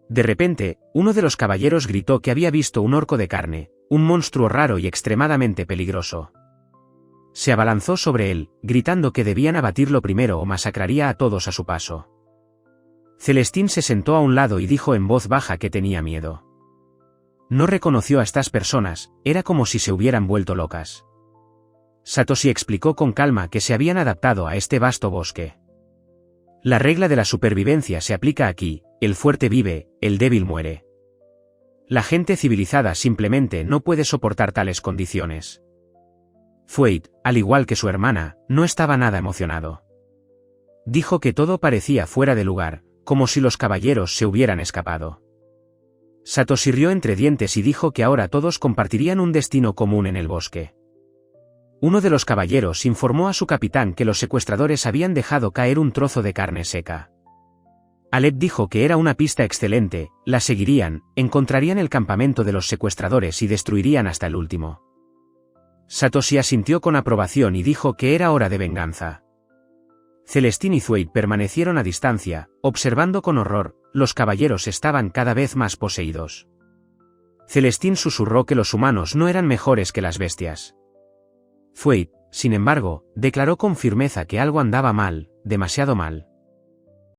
De repente, uno de los caballeros gritó que había visto un orco de carne, un monstruo raro y extremadamente peligroso. Se abalanzó sobre él, gritando que debían abatirlo primero o masacraría a todos a su paso. Celestín se sentó a un lado y dijo en voz baja que tenía miedo. No reconoció a estas personas, era como si se hubieran vuelto locas. Satoshi explicó con calma que se habían adaptado a este vasto bosque. La regla de la supervivencia se aplica aquí, el fuerte vive, el débil muere. La gente civilizada simplemente no puede soportar tales condiciones. Zweid, al igual que su hermana, no estaba nada emocionado. Dijo que todo parecía fuera de lugar, como si los caballeros se hubieran escapado. Satoshi rió entre dientes y dijo que ahora todos compartirían un destino común en el bosque. Uno de los caballeros informó a su capitán que los secuestradores habían dejado caer un trozo de carne seca. Alep dijo que era una pista excelente, la seguirían, encontrarían el campamento de los secuestradores y destruirían hasta el último. Satoshi asintió con aprobación y dijo que era hora de venganza. Celestín y Zweid permanecieron a distancia, observando con horror, los caballeros estaban cada vez más poseídos. Celestín susurró que los humanos no eran mejores que las bestias. Zweid, sin embargo, declaró con firmeza que algo andaba mal, demasiado mal.